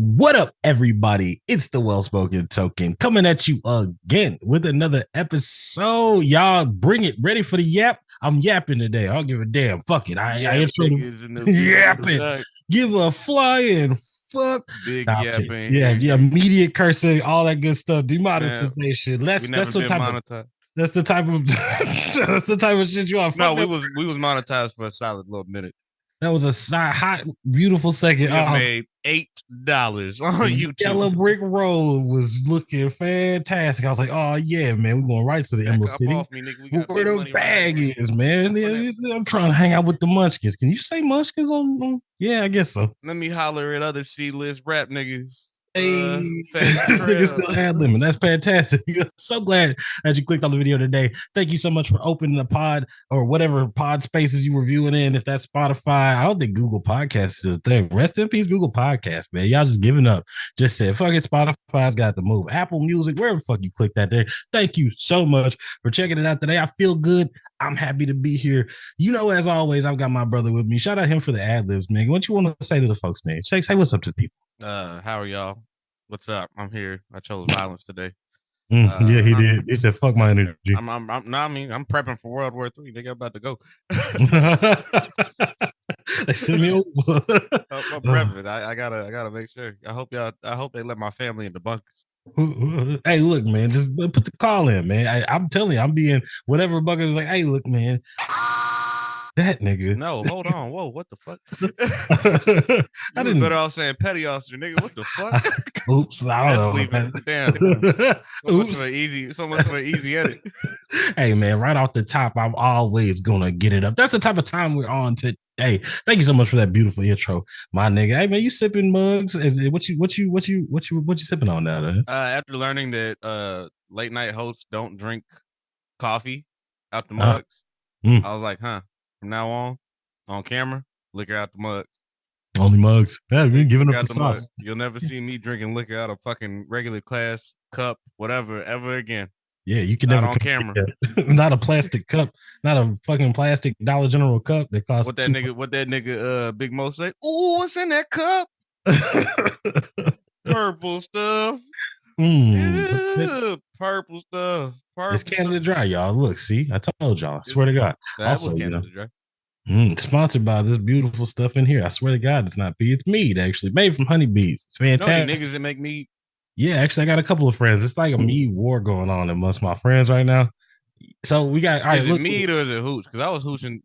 What up, everybody? It's the Well Spoken Token coming at you again with another episode. Y'all bring it ready for the yap. I'm yapping today. I don't give a damn. Fuck it. I intro yapping. Give a flying fuck. Big yapping. Yeah, immediate cursing, all that good stuff. Demonetization. That's the type monetized. That's the type of that's the type of shit you are. No, we was monetized for a solid little minute. That was a hot, beautiful second. We made $8 on YouTube. Yellow Brick Road was looking fantastic. I was like, oh yeah, man, we're going right to the Emerald City. Where the bag is, man. I'm trying to hang out with the Munchkins. Can you say Munchkins on? Yeah, I guess so. Let me holler at other C-list rap niggas. Hey, this nigga still ad-libbing. That's fantastic. So glad that you clicked on the video today. Thank you so much for opening the pod or whatever pod spaces you were viewing in. If that's Spotify, I don't think Google Podcasts is a thing. Rest in peace, Google Podcasts, man. Y'all just giving up. Just said, fuck it, Spotify's got to move. Apple Music, wherever the fuck you click that there. Thank you so much for checking it out today. I feel good. I'm happy to be here. You know, as always, I've got my brother with me. Shout out him for the ad-libs, man. What you want to say to the folks, man? Shake, say what's up to the people. How are y'all? What's up? I'm here. I chose violence today. Yeah, he did. He said, "Fuck my energy." I'm prepping for World War III. They got about to go. They sent me over. I'm prepping. I gotta make sure. I hope they let my family in the bunkers. Hey, look, man, just put the call in, man. I'm telling you, I'm being whatever bucket is like. Hey, look, man. That nigga. No, hold on. Whoa, what the fuck? I didn't better off saying petty officer, nigga. What the fuck? Oops, I don't know. Damn. So much for an easy edit. Hey man, right off the top, I'm always gonna get it up. That's the type of time we're on today. Thank you so much for that beautiful intro, my nigga. Hey man, you sipping mugs? What you sipping on now? Man? After learning that late night hosts don't drink coffee out the mugs, I was like, from now on camera, liquor out the mugs. Only mugs. Yeah, we're giving up the sauce. You'll never see me drinking liquor out of fucking regular class cup, whatever, ever again. Yeah, you can not never on camera. Not a plastic cup, not a fucking plastic Dollar General cup that costs. What that nigga Big Mo say? Ooh, what's in that cup? Purple stuff. Yeah, purple stuff. It's Canada Dry, y'all. Look, see, I told y'all. I swear to God. That also, was Canada Dry. Sponsored by this beautiful stuff in here. I swear to God, it's not pee. It's mead, actually. Made from honeybees. It's fantastic. Niggas that make mead. Yeah, actually, I got a couple of friends. It's like a mead war going on amongst my friends right now. So we got. All right, is it mead or is it hooch? Because I was hooching.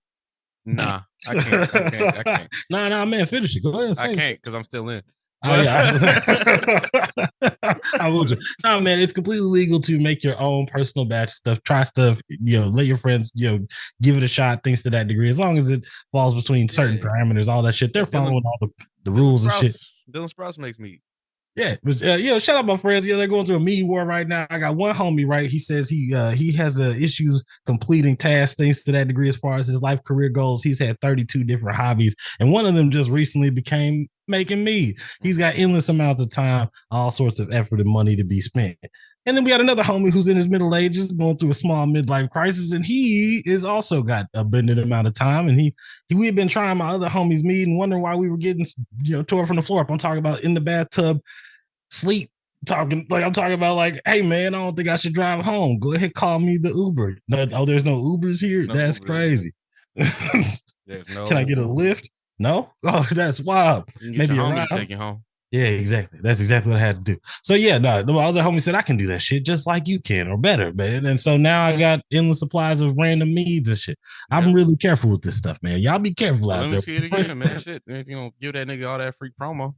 Nah, I can't. Nah, man, finish it. Go ahead. I can't because I'm still in. Oh, yeah. No, man, it's completely legal to make your own personal batch stuff, try stuff, let your friends, give it a shot, things to that degree, as long as it falls between certain parameters, all that shit. They're following all the rules and shit. Dylan Sprouse makes mead. Yeah, but shout out my friends. Yeah, they're going through a mead war right now. I got one homie, right? He says he has issues completing tasks, things to that degree as far as his life career goals. He's had 32 different hobbies, and one of them just recently became making mead. He's got endless amounts of time, all sorts of effort and money to be spent. And then we got another homie who's in his middle ages, going through a small midlife crisis, and he is also got a abundant amount of time. And we had been trying my other homies mead and wondering why we were getting tore from the floor up. I'm talking about in the bathtub, sleep, I'm talking about like, hey man, I don't think I should drive home. Go ahead, call me the Uber. No, there's no Ubers here. No, that's Uber, crazy. Can I get a lift? No? Oh, that's wild. Maybe your homie to take you home. Yeah, exactly. That's exactly what I had to do. So yeah, no, the other homie said I can do that shit just like you can or better, man. And so now I got endless supplies of random meads and shit. Yeah. I'm really careful with this stuff, man. Y'all be careful out there. Let me see it again, man. Shit, if you don't give that nigga all that free promo.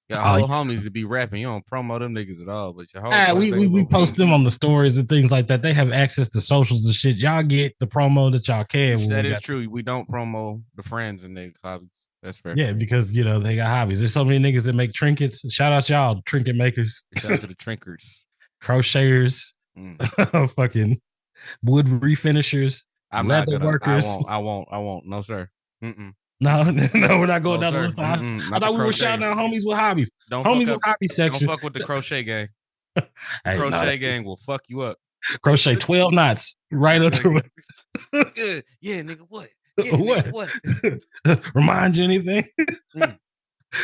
Got whole homies to be rapping. You don't promo them niggas at all, but your whole we post them on the stories and things like that. They have access to socials and shit. Y'all get the promo that y'all can. That is true. We don't promo the friends and their hobbies. That's fair. Yeah, because they got hobbies. There's so many niggas that make trinkets. Shout out y'all, trinket makers. Shout out to the trinkers, crocheters, fucking wood refinishers, leather workers. I won't. No sir. Mm-mm. No, we're not going down the list. I thought we were shouting out homies with hobbies. Homies with hobby section. Don't fuck with the crochet gang. Crochet gang will fuck you up. Crochet 12 knots right up to it. Yeah, nigga, what? Yeah, what? Nigga, what? Remind you anything?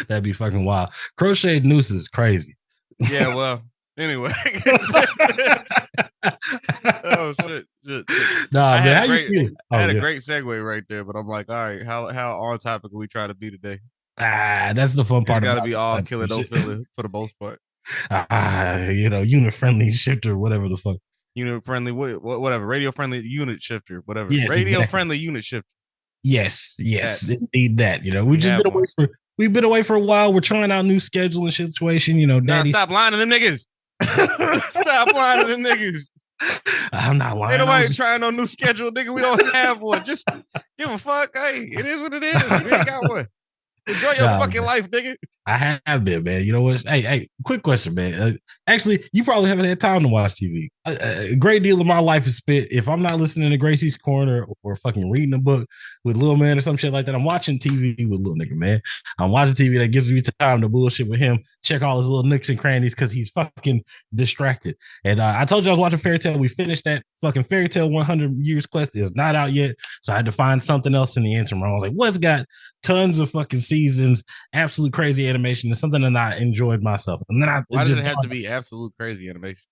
That'd be fucking wild. Crocheted noose is crazy. Yeah, well, anyway. Oh shit. Nah, I man, had how you feel? I had a great segue right there, but I'm like, all right, how on topic are we trying to be today? That's the fun part. It's got to be all kill it, don't feel it for the most part. Unit friendly shifter, whatever the fuck. Unit friendly, whatever. Radio friendly unit shifter, whatever. Yes, radio exactly. friendly unit shifter. Yes, indeed. That we've been away for a while. We're trying out new scheduling situation. Daddy. Stop lying to them niggas. Stop lying to them niggas. I'm not lying. Ain't nobody trying no new schedule, nigga. We don't have one. Just give a fuck. Hey, it is what it is. We ain't got one. Enjoy your fucking life, nigga. I have been, man. You know what? Hey, quick question, man. Actually, you probably haven't had time to watch TV. A great deal of my life is spent, if I'm not listening to Gracie's Corner or fucking reading a book with Lil Man or some shit like that, I'm watching TV with Lil Nigga, man. I'm watching TV that gives me time to bullshit with him, check all his little nooks and crannies because he's fucking distracted. And I told you I was watching Fairy Tail. We finished that fucking Fairy Tail 100 Years Quest. Is not out yet. So I had to find something else in the interim. I was like, what's got tons of fucking seasons, absolute crazy animation, is something that I enjoyed myself. And then why does it have to be absolute crazy animation?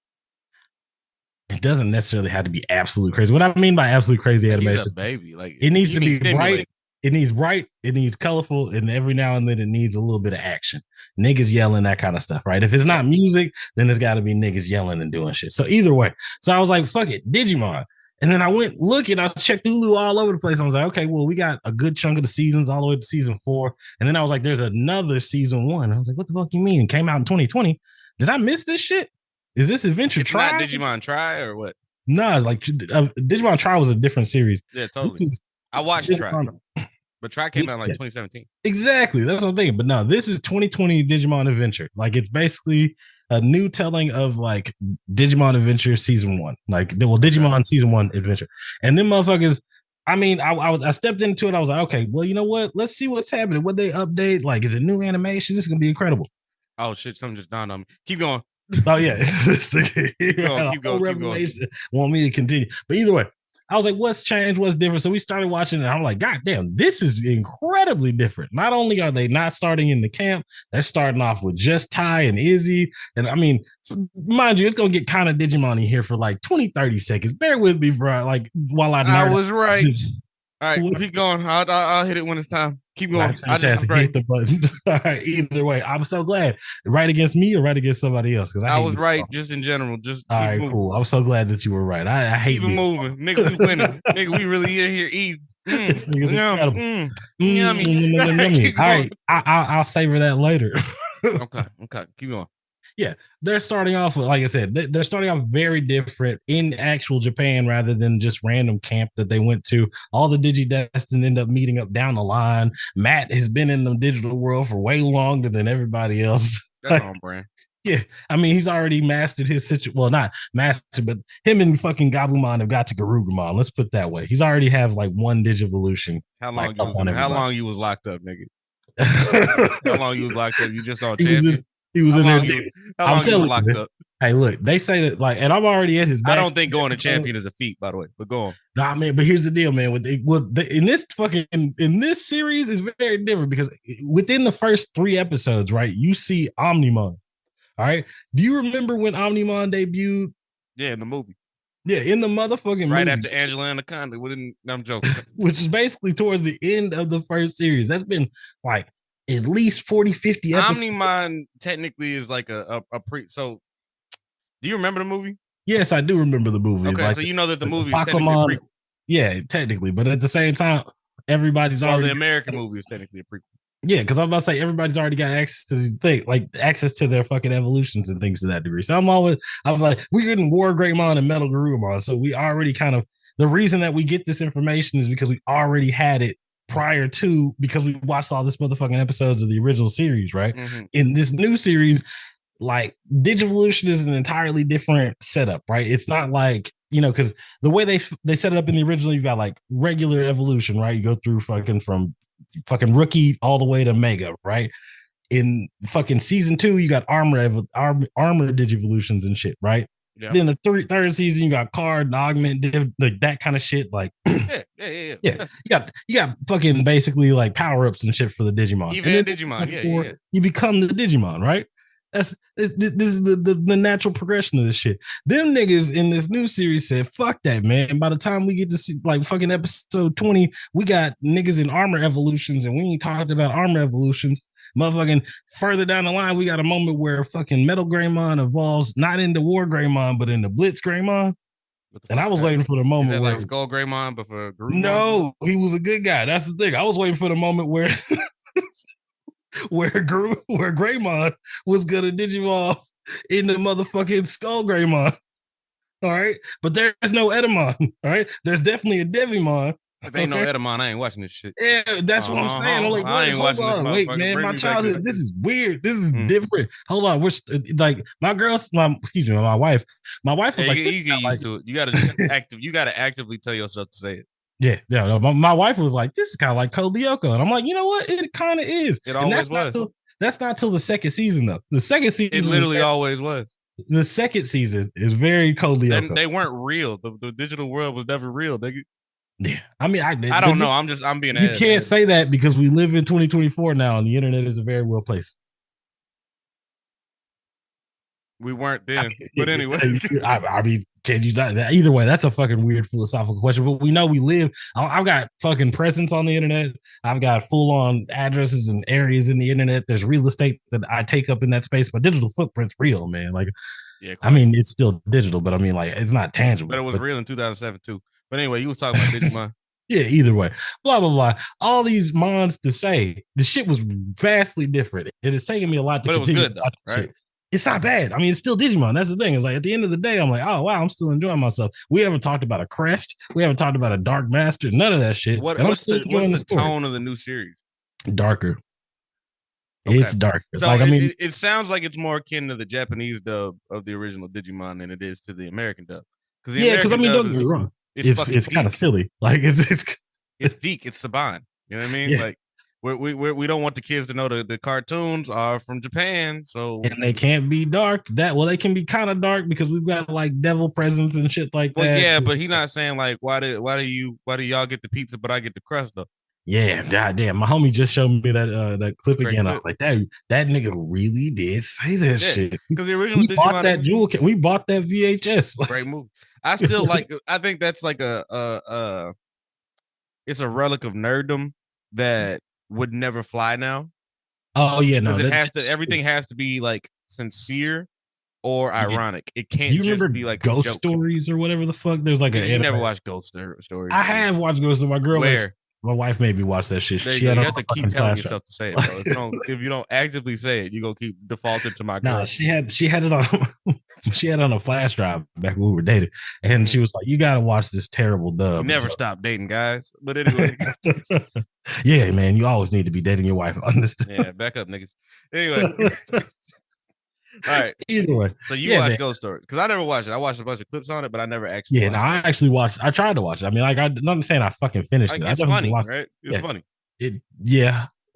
It doesn't necessarily have to be absolute crazy. What I mean by absolute crazy animation, he's a baby. Like, it needs to be bright. It needs bright. It needs colorful, and every now and then it needs a little bit of action. Niggas yelling, that kind of stuff, right? If it's not music, then it's got to be niggas yelling and doing shit. So either way, so I was like, fuck it, Digimon. And then I went looking, I checked Hulu all over the place. I was like, okay, well, we got a good chunk of the seasons all the way to season 4. And then I was like, there's another season 1. I was like, what the fuck you mean? It came out in 2020. Did I miss this shit? Is this Adventure Try? Not Digimon Try or what? No, like Digimon Try was a different series. Yeah, totally. I watched Try, but Try came out in like 2017. Exactly, that's what I'm thinking. But no, this is 2020 Digimon Adventure. Like, it's basically a new telling of like Digimon Adventure season 1. Like, Digimon season 1 Adventure, and then motherfuckers. I mean, I stepped into it. I was like, okay, well, you know what? Let's see what's happening. What they update? Like, is it new animation? This is gonna be incredible. Oh shit! Something just dawned on me. Keep going. Oh yeah, keep going. Want me to continue, but either way, I was like, what's changed? What's different? So we started watching it. I'm like, God damn, this is incredibly different. Not only are they not starting in the camp, they're starting off with just Ty and Izzy. And I mean, mind you, it's going to get kind of Digimon-y here for like 20, 30 seconds. Bear with me for like while I was right. All right, keep going. I'll hit it when it's time. Keep going. I just hit the button. All right, either way, I'm so glad. Right against me or right against somebody else? Because I was right, just in general. Just all right, cool. I'm so glad that you were right. I hate keep moving, nigga. We winning, nigga. We really in here eating. Yummy. All right, I'll savor that later. Okay, keep going. Yeah, they're starting off with, like I said, they're starting off very different in actual Japan rather than just random camp that they went to. All the Digidestined end up meeting up down the line. Matt has been in the digital world for way longer than everybody else. That's on brand. Yeah, I mean, he's already mastered his situation. Well, not mastered, but him and fucking Gabumon have got to Garurumon. Let's put it that way. He's already have like one Digivolution. How long you was locked up, nigga? How long you was locked up? You just on champion? He was in there. How long you was locked up? Hey, look, they say that, like, and I'm already at his back. I don't think going to champion is a feat, by the way, but go on. Nah, man, but here's the deal, man. In this series is very different because within the first 3 episodes, right, you see Omnimon. All right. Do you remember when Omnimon debuted? Yeah, in the movie. Yeah, in the motherfucking right movie. after Angela Anaconda. I'm joking. Which is basically towards the end of the first series. That's been like at least 40, 50 episodes. Omnimon technically is like a pre. So, do you remember the movie? Yes, I do remember the movie. Okay, like so you know that the movie is technically a prequel. Yeah, technically, but at the same time, everybody's already. The American movie is technically a prequel. Yeah, because I'm about to say everybody's already got access to these things, like access to their fucking evolutions and things to that degree. So I'm like, we're getting War Greymon and Metal Garurumon, so we already kind of, the reason that we get this information is because we already had it prior to, because we watched all this motherfucking episodes of the original series, right? Mm-hmm. In this new series, like Digivolution is an entirely different setup, right? It's not like, because the way they set it up in the original, you've got like regular evolution, right? You go through fucking from fucking rookie all the way to mega, right? In fucking season 2, you got armor Digivolutions and shit, right? Yeah. Then the third season, you got card, augment, like that kind of shit. Like, yeah. You got fucking basically like power ups and shit for the Digimon. And then Digimon. Yeah. You become the Digimon, right? This is the natural progression of this shit. Them niggas in this new series said, fuck that, man. By the time we get to see like fucking episode 20, we got niggas in armor evolutions, and we ain't talked about armor evolutions. Motherfucking further down the line, we got a moment where fucking Metal Greymon evolves not into War Greymon, but into Blitz Greymon. And I was waiting for the moment where like Skull Greymon, but for Groot. No, he was a good guy. That's the thing. I was waiting for the moment where where Greymon was gonna Digimon in the motherfucking Skull Greymon. All right, but there's no Edamon. All right, there's definitely a Devimon. If ain't no Edamon, I ain't watching this shit. Yeah, that's what I'm saying. I'm like, I ain't watching this. Wait, man, my childhood. This is weird. This is different. Hold on, we're like my girls. Excuse me, my wife. My wife was like, you get used to it. You gotta just You gotta actively tell yourself to say it. Yeah. No, my wife was like, this is kind of like Code Lyoko. And I'm like, you know what? It kind of is. It always was. That's not till the second season, though. The second season. It literally always was. The second season is very Code Lyoko. They weren't real. The digital world was never real, nigga. Yeah. I mean, I don't know. I'm being You can't say that because we live in 2024 now and the internet is a very well place. We weren't then. But anyway. I mean, can you not? Either way, that's a fucking weird philosophical question. But we know we live. I've got fucking presence on the internet. I've got full on addresses and areas in the internet. There's real estate that I take up in that space. My digital footprint's real, man. Like, yeah, I mean, it's still digital, but I mean, like, it's not tangible. But it was real in 2007 too. But anyway, you was talking about Digimon. Yeah, either way, blah blah blah. All these mons to say the shit was vastly different. It has taken me a lot to. But it was good, though, right? Shit. It's not bad. I mean, it's still Digimon. That's the thing. It's like at the end of the day, I'm like, oh wow, I'm still enjoying myself. We haven't talked about a crest. We haven't talked about a dark master. None of that shit. What's the tone of the new series? Darker. Okay. It's darker. So like, I mean, it sounds like it's more akin to the Japanese dub of the original Digimon than it is to the American dub. Because I mean, don't get me wrong. It's kind of silly. Like it's deep. It's Saban. You know what I mean? Yeah. Like we don't want the kids to know the cartoons are from Japan, so and they can't be dark. They can be kind of dark because we've got like devil presence and shit like that. Yeah, but he's not saying like why do y'all get the pizza but I get the crust though. Yeah, goddamn. My homie just showed me that clip again. I was like, that nigga really did say that shit. Because the original we bought that jewel. We bought that VHS. Great movie. I still like. I think that's like it's a relic of nerddom that would never fly now. Oh yeah, no. Because everything has to be like sincere or ironic. It can't just be like Ghost Stories or whatever the fuck. There's like you never watched Ghost Stories. I have watched Ghost Stories. My girl. My wife made me watch that shit. You have to keep telling yourself to say it, bro. If you don't actively say it, you gonna keep defaulting to my girl. No, she had it on she had it on a flash drive back when we were dating, and she was like, "You gotta watch this terrible dub." You never stop dating, guys. But anyway, yeah, man, you always need to be dating your wife. Understand? Yeah, back up, niggas. Anyway. All right. Either way. So you watched Ghost Story because I never watched it. I watched a bunch of clips on it, but I never actually. Yeah, I actually watched. I tried to watch it. I mean, like I'm not saying I fucking finished it. It's funny, right? It's funny.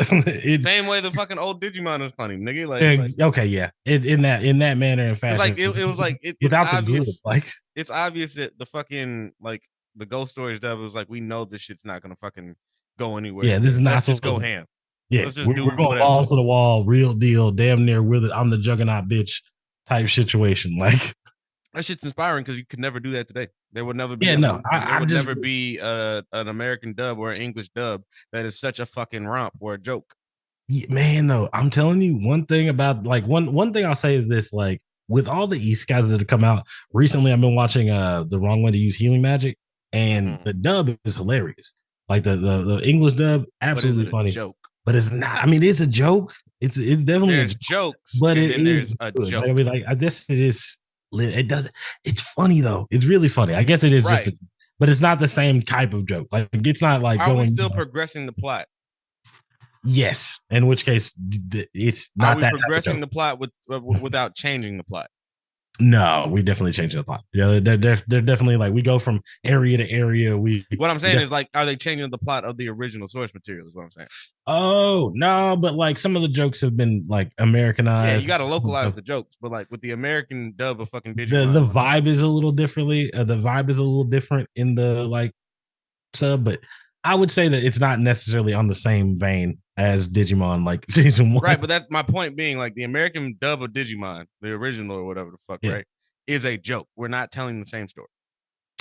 Same way the fucking old Digimon is funny, nigga. Like okay, yeah. In that manner and fashion. Like it was like without the good, like it's obvious that the fucking like the Ghost Stories stuff was like we know this shit's not gonna fucking go anywhere. Yeah, this is not just go ham. Yeah, we're going balls to the wall, real deal, damn near with it. I'm the juggernaut bitch type situation. Like that shit's inspiring because you could never do that today. There would never be. Yeah, there would never be an American dub or an English dub that is such a fucking romp or a joke. Yeah, man, though, I'm telling you one thing about like one thing I'll say is this: like with all the East guys that have come out recently, I've been watching The Wrong Way to Use Healing Magic, and the dub is hilarious. Like the English dub, absolutely funny. Joke. But it's not. I mean, it's a joke. It's definitely there's jokes, but it is a joke. I mean, like I guess it is. It does. It's funny though. It's really funny. I guess it is right. But it's not the same type of joke. Like it's not like. Are we still progressing the plot? Yes. In which case, it's not. Are we progressing the plot without changing the plot? No, we definitely changed the plot. Yeah, they're definitely like we go from area to area. What I'm saying is like, are they changing the plot of the original source material? Is what I'm saying. Oh no, but like some of the jokes have been like Yeah, Americanized. you got to localize the jokes, but like with the American dub of fucking The Digimon, vibe is a little differently. The vibe is a little different in the like sub, but I would say that it's not necessarily on the same vein as Digimon, like season one. right? But that's my point being like the American dub of Digimon, the original or whatever the fuck, right, is a joke. We're not telling the same story.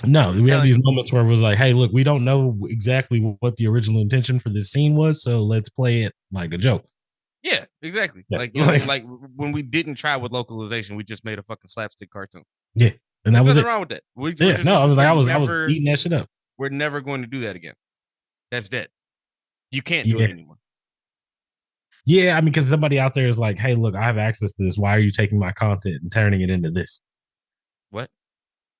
No, we have these moments where it was like, hey, look, we don't know exactly what the original intention for this scene was, so let's play it like a joke. Yeah, exactly. Yeah. Like, you know, like when we didn't try with localization, we just made a fucking slapstick cartoon. Yeah, and that There's was nothing it. wrong with that. I was eating that shit up. We're never going to do that again. That's dead. You can't do it anymore. Yeah, I mean, because somebody out there is like, hey, look, I have access to this. Why are you taking my content and turning it into this? What?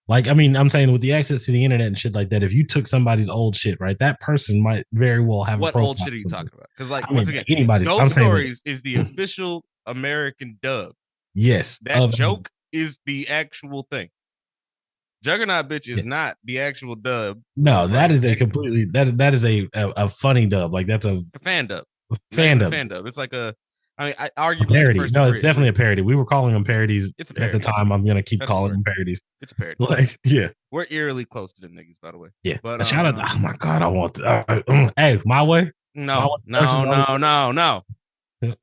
Like, I mean, I'm saying with the access to the internet and shit like that, if you took somebody's old shit, right, that person might very well have what old shit are you talking about? Because, like, once again, anybody's Ghost Stories is the official American dub. Yes. That joke is the actual thing. Juggernaut bitch is not the actual dub. No, that is a completely that is a funny dub. Like that's a fan dub. Fan dub. It's like I arguably parody. No, it's definitely a parody. We were calling them parodies it's a parody. At the time. I'm gonna keep calling them parodies. It's a parody. Like, yeah. We're eerily close to them niggas, by the way. Yeah. But shout out. Oh my god, I want hey, my way. No.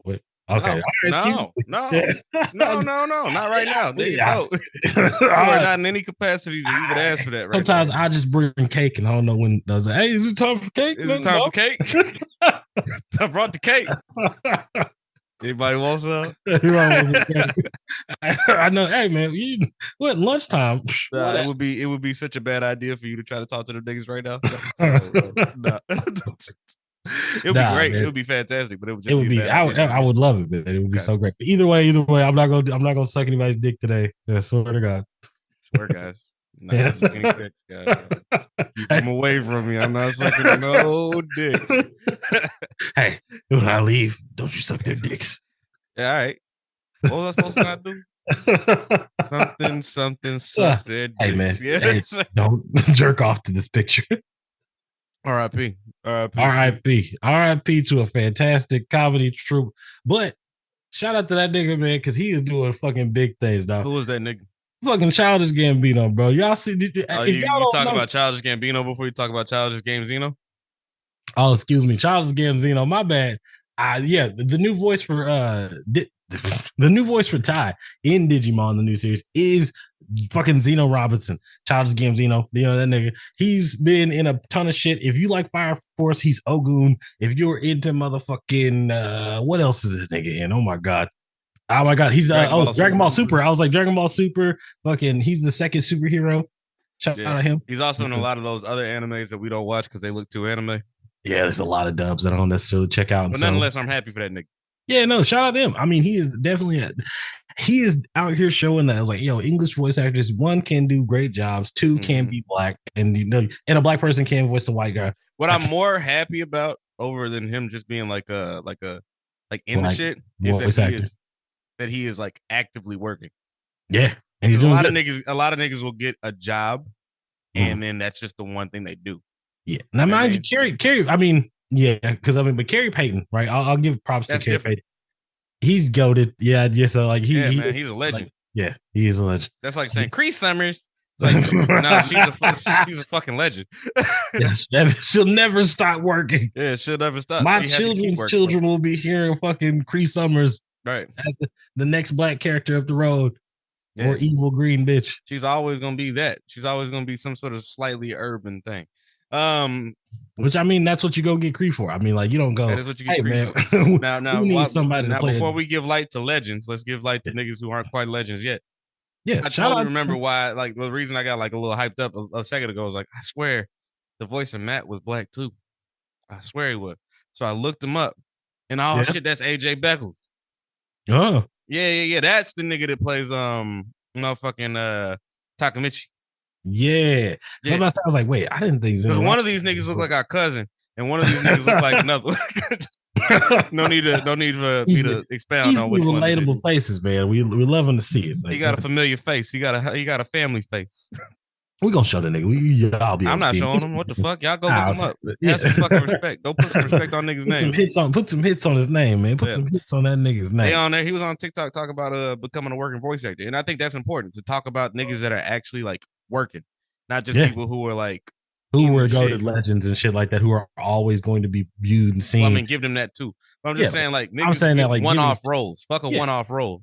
Wait. Okay. No, not right now. Nigga, no. You are not in any capacity to even ask for that. Right Sometimes now. I just bring cake, and I don't know when. Does it? Hey, is it time for cake? Is it time for cake? I brought the cake. Anybody want some? I know. Hey man, what lunchtime? It would be such a bad idea for you to try to talk to the niggas right now. It would be great. Man. It would be fantastic, but it would just be. I would love it, man. It would be so great. But either way, I'm not gonna suck anybody's dick today. I swear to God. Swear, guys. I'm not gonna suck any dicks, guys. Keep them away from me. I'm not sucking no dicks. Hey, when I leave, don't you suck their dicks. Yeah, all right. What was I supposed to not do? something suck their dicks. Hey man, yes. Hey, don't jerk off to this picture. R.I.P. R.I.P. to a fantastic comedy troupe. But shout out to that nigga, man, because he is doing fucking big things, dog. Who was that nigga? Fucking Childish Gambino, bro. Y'all see? You talk about Childish Gambino before you talk about Childish Zeno? Oh, excuse me, Childish Gambino. My bad. Yeah, the new voice for the new voice for Ty in Digimon, the new series, is fucking Zeno Robinson. Childish Gambino, you know that nigga. He's been in a ton of shit. If you like Fire Force, he's Ogun. If you're into motherfucking what else is this nigga in? Oh my god, he's Dragon Ball Super. I was like Dragon Ball Super. Fucking, he's the second superhero. Shout out to him. He's also in a lot of those other animes that we don't watch because they look too anime. Yeah, there's a lot of dubs that I don't necessarily check out. But nonetheless, I'm happy for that nigga. Yeah, no, shout out to him. I mean, he is definitely he is out here showing that like, English voice actors, one, can do great jobs, two, can be black, and and a black person can voice a white guy. What I'm more happy about over than him just being like in the shit is that he is like actively working. Yeah. And he's doing a lot of niggas will get a job and then that's just the one thing they do. Yeah. Now, mind you, Carrie, I mean, yeah, because but Carrie Payton, right? I'll give props to Carrie Payton. He's goated. Yeah, so like he's a legend. Like, he is a legend. That's like saying Cree Summers. It's like, no, she's a fucking legend. Yeah, she'll never stop working. Yeah, she'll never stop. My children's children will be hearing fucking Cree Summers, right? As the next black character up the road. Yeah. Or evil green bitch. She's always gonna be that. She's always gonna be some sort of slightly urban thing. Which I mean, that's what you go get Cree for. I mean, like you don't go. That is what you get Cree for. Now, we need somebody to play. Before we give light to legends, let's give light to niggas who aren't quite legends yet. Yeah, I totally remember why. Like the reason I got like a little hyped up a second ago was like, I swear, the voice of Matt was black too. I swear he was. So I looked him up, and shit, that's AJ Beckles. Oh, yeah. That's the nigga that plays motherfucking Takamichi. Yeah. Sometimes I was like, wait, I didn't think because one of these niggas look like our cousin, and one of these niggas look like another. No need for me to expound on which one it is. Relatable faces, man. We loving to see it. He got a familiar face. He got a family face. We gonna show the nigga. Y'all be able I'm to not see showing him. What the fuck? Y'all go look him up. Have some fucking respect. Go put some respect on niggas' name. Put some hits on his name, man. Put some hits on that nigga's name. They on there. He was on TikTok talking about becoming a working voice actor, and I think that's important to talk about niggas that are actually like working, not just people who are like who were goated legends and shit like that, who are always going to be viewed and seen. Well, I mean, give them that too. But I'm just saying, like, niggas I'm saying that like one-off roles. Fuck a one-off role.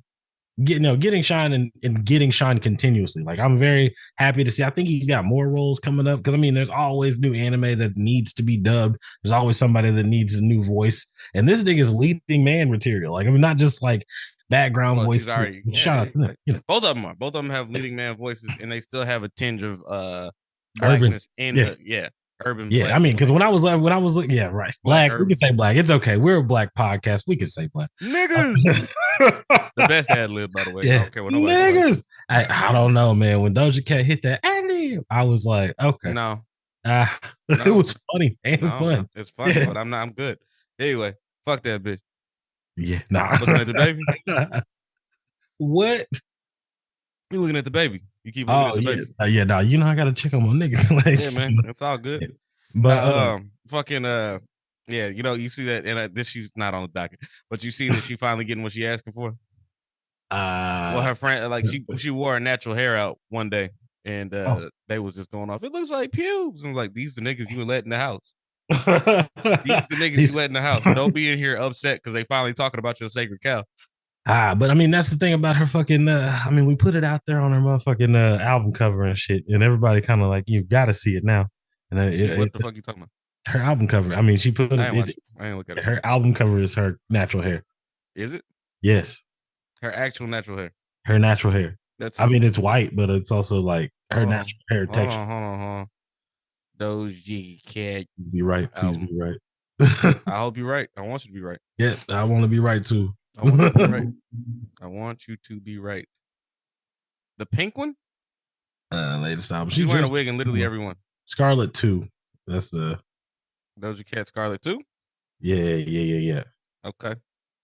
Getting shine and getting shine continuously. Like, I'm very happy to see. I think he's got more roles coming up because I mean, there's always new anime that needs to be dubbed. There's always somebody that needs a new voice, and this nigga is leading man material. Like, I mean, not just like background voice. Already, shout out to them. You know. Both of them are. Both of them have leading man voices, and they still have a tinge of blackness in the urban. Yeah, I mean, because when I was looking, yeah, right, black. We can say black. It's okay. We're a black podcast. We can say black. Niggas. The best ad lib, by the way. Yeah. I don't care what nobody niggas. I don't know, man. When Doja Cat hit that, I was like, okay, no. It was funny and fun. It's funny, but I'm good. Anyway, fuck that bitch. Yeah, nah. Looking at the baby. What? You looking at the baby? You keep looking at the baby. Yeah, nah. You know I gotta check on my niggas. Like, yeah, man, it's all good. Yeah. But fucking yeah, you know, you see that, and this she's not on the docket, but you see that she finally getting what she asking for. Well, her friend, like she wore her natural hair out one day, and they was just going off. It looks like pubes. And I was like, these the niggas you let in the house. These the niggas you let in the house. Don't be in here upset because they finally talking about your sacred cow. But I mean, that's the thing about her fucking. I mean, we put it out there on her motherfucking album cover and shit, and everybody kind of like, you got to see it now. And what the fuck you talking about? Her album cover. I mean, she put I ain't look at it. Her album cover is her natural hair. Is it? Yes. Her actual natural hair. Her natural hair. I mean, it's white, but it's also like her natural hair texture. Hold on. Doja Cat. Be right. Please be right. I hope you're right. I want you to be right. Yeah, I want to be right too. I want you to be right. I want you to be right. The pink one? Latest album. She's wearing a wig in literally everyone. Scarlet 2. That's the Doja Cat Scarlet 2? Yeah. Okay.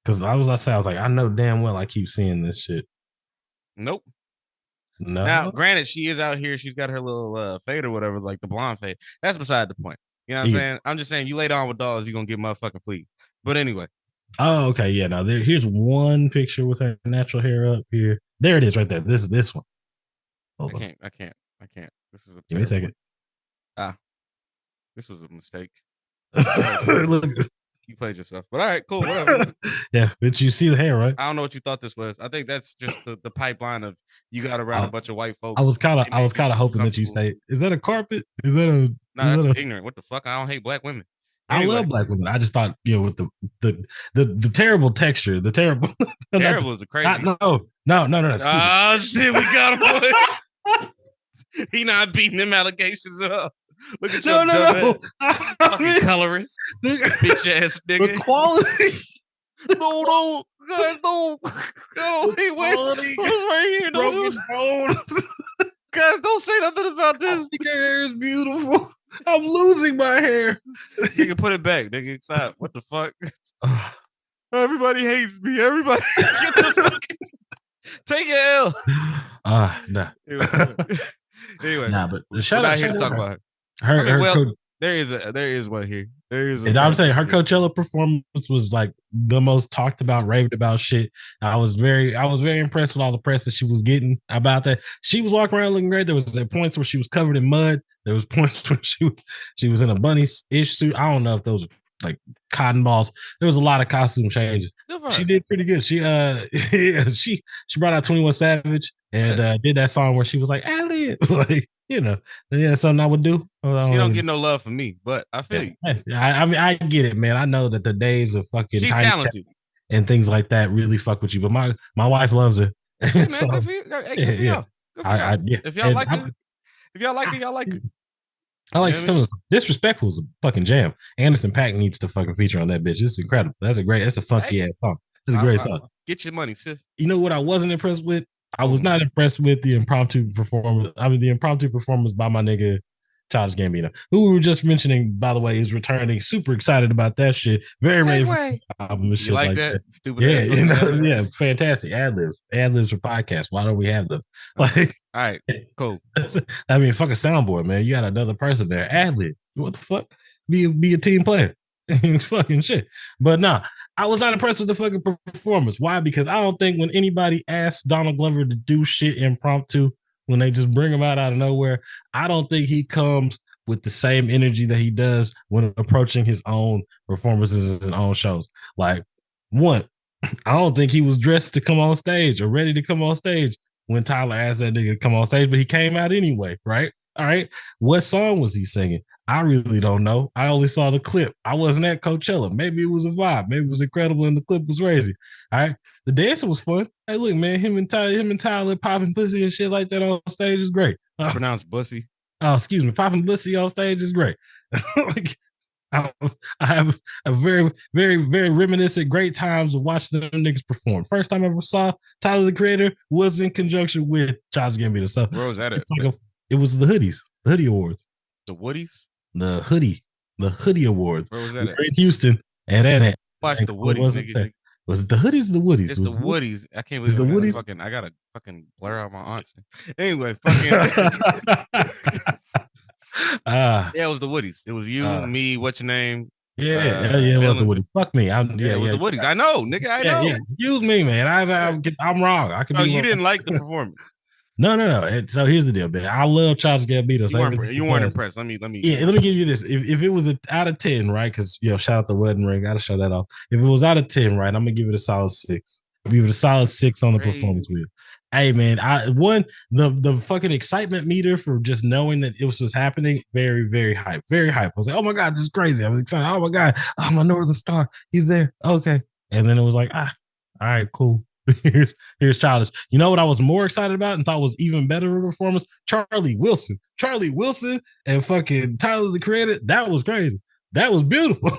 Because I was like, I know damn well I keep seeing this shit. Nope. No. Now, granted, she is out here. She's got her little fade or whatever, like the blonde fade. That's beside the point. You know what I'm saying? I'm just saying, you lay down with dolls, you're going to get motherfucking fleas. But anyway. Oh, okay. Yeah. Now, here's one picture with her natural hair up here. There it is right there. This one. I can't. This is a give me a second. This was a mistake. Look. You played yourself. But all right, cool, whatever. Yeah, but you see the hair, right? I don't know what you thought this was. I think that's just the pipeline of you got around a bunch of white folks. I was kind of hoping that you say, is that a carpet? Is that a that's ignorant. What the fuck? I don't hate black women. Anyway. I love black women. I just thought, with the terrible texture, the terrible is a crazy. No. Oh shit, we got him. He not beating them allegations up. Look at your fucking colorist, bitch ass nigga. The quality. No, guys, no. Hey, wait, what's right here? Guys, don't say nothing about this. I think her hair is beautiful. I'm losing my hair. You can put it back, nigga. Stop. What the fuck? Everybody hates me. Everybody get the fucking take your L. Nah. Anyway, nah, but shout out here to talk about her. There is one here. There is. I'm saying her Coachella performance was like the most talked about, raved about shit. I was very impressed with all the press that she was getting about that. She was walking around looking great. There was points where she was covered in mud. There was points where she was in a bunny-ish suit. I don't know if those were like cotton balls. There was a lot of costume changes. She did pretty good. She she brought out 21 Savage and did that song where she was like, Ali, like, something I would do. She don't get no love from me, but I feel you. I mean, I get it, man. I know that the days of fucking she's talented and things like that really fuck with you, but my wife loves her. Hey, man, so, good for y'all. If y'all like her, y'all like her. I like some of this. Disrespectful is a fucking jam. Anderson .Paak needs to fucking feature on that bitch. It's incredible. That's a funky ass song. It's a great song. Get your money, sis. You know what I wasn't impressed with? I was not impressed with the impromptu performance. I mean, the impromptu performance by my nigga Childish Gambino, who we were just mentioning, by the way, is returning. Super excited about that shit. Very ready for the album and shit like that. Stupid yeah, ass yeah, fantastic. Ad libs for podcasts. Why don't we have them? Like, all right, cool. I mean, fuck a soundboard, man. You got another person there. Ad lib. What the fuck? Be a team player. Fucking shit. But nah, I was not impressed with the fucking performance. Why? Because I don't think when anybody asks Donald Glover to do shit impromptu, when they just bring him out of nowhere, I don't think he comes with the same energy that he does when approaching his own performances and own shows. Like, one, I don't think he was dressed to come on stage or ready to come on stage when Tyler asked that nigga to come on stage, but he came out anyway, right? All right. What song was he singing? I really don't know. I only saw the clip. I wasn't at Coachella. Maybe it was a vibe. Maybe it was incredible and the clip was crazy. All right. The dancing was fun. Hey, look, man, him and Tyler popping pussy and shit like that on stage is great. It's pronounced bussy. Oh, excuse me. Popping pussy on stage is great. Like, I have a very, very, very reminiscent great times of watching them niggas perform. First time I ever saw Tyler the Creator was in conjunction with Childish Gambino. So where was that at? It was the Hoodie Awards. The Woodies? The Hoodie Awards. Where was that at? In Houston. And that watch the Woodies, nigga. Was it the Hoodies or the Woodies? It's the Woodies. I can't believe the Woodies. I gotta fucking blur out my aunts. Anyway, fucking yeah, it was the Woodies. It was you, me, what's your name? Yeah, it was the Woodies. Fuck me. It was the Woodies. I know, nigga. I know. Yeah. Excuse me, man. I'm wrong. I could be. You didn't like the performance. No. So here's the deal, man. I love Childish Gambino. You weren't impressed. Let me. Yeah, let me give you this. If it was out of 10, right? Because shout out the wedding ring. Gotta show that off. If it was out of 10, right, I'm gonna give it a solid 6. Give it a solid 6 on the performance wheel. Hey man, the fucking excitement meter for just knowing that it was just happening, very, very hype. Very hype. I was like, oh my God, this is crazy. I was excited. Oh my God, my Northern Star. He's there. Okay. And then it was like, all right, cool. here's Childish. You know what I was more excited about and thought was even better of a performance? Charlie Wilson and fucking Tyler the Creator. That was crazy. That was beautiful.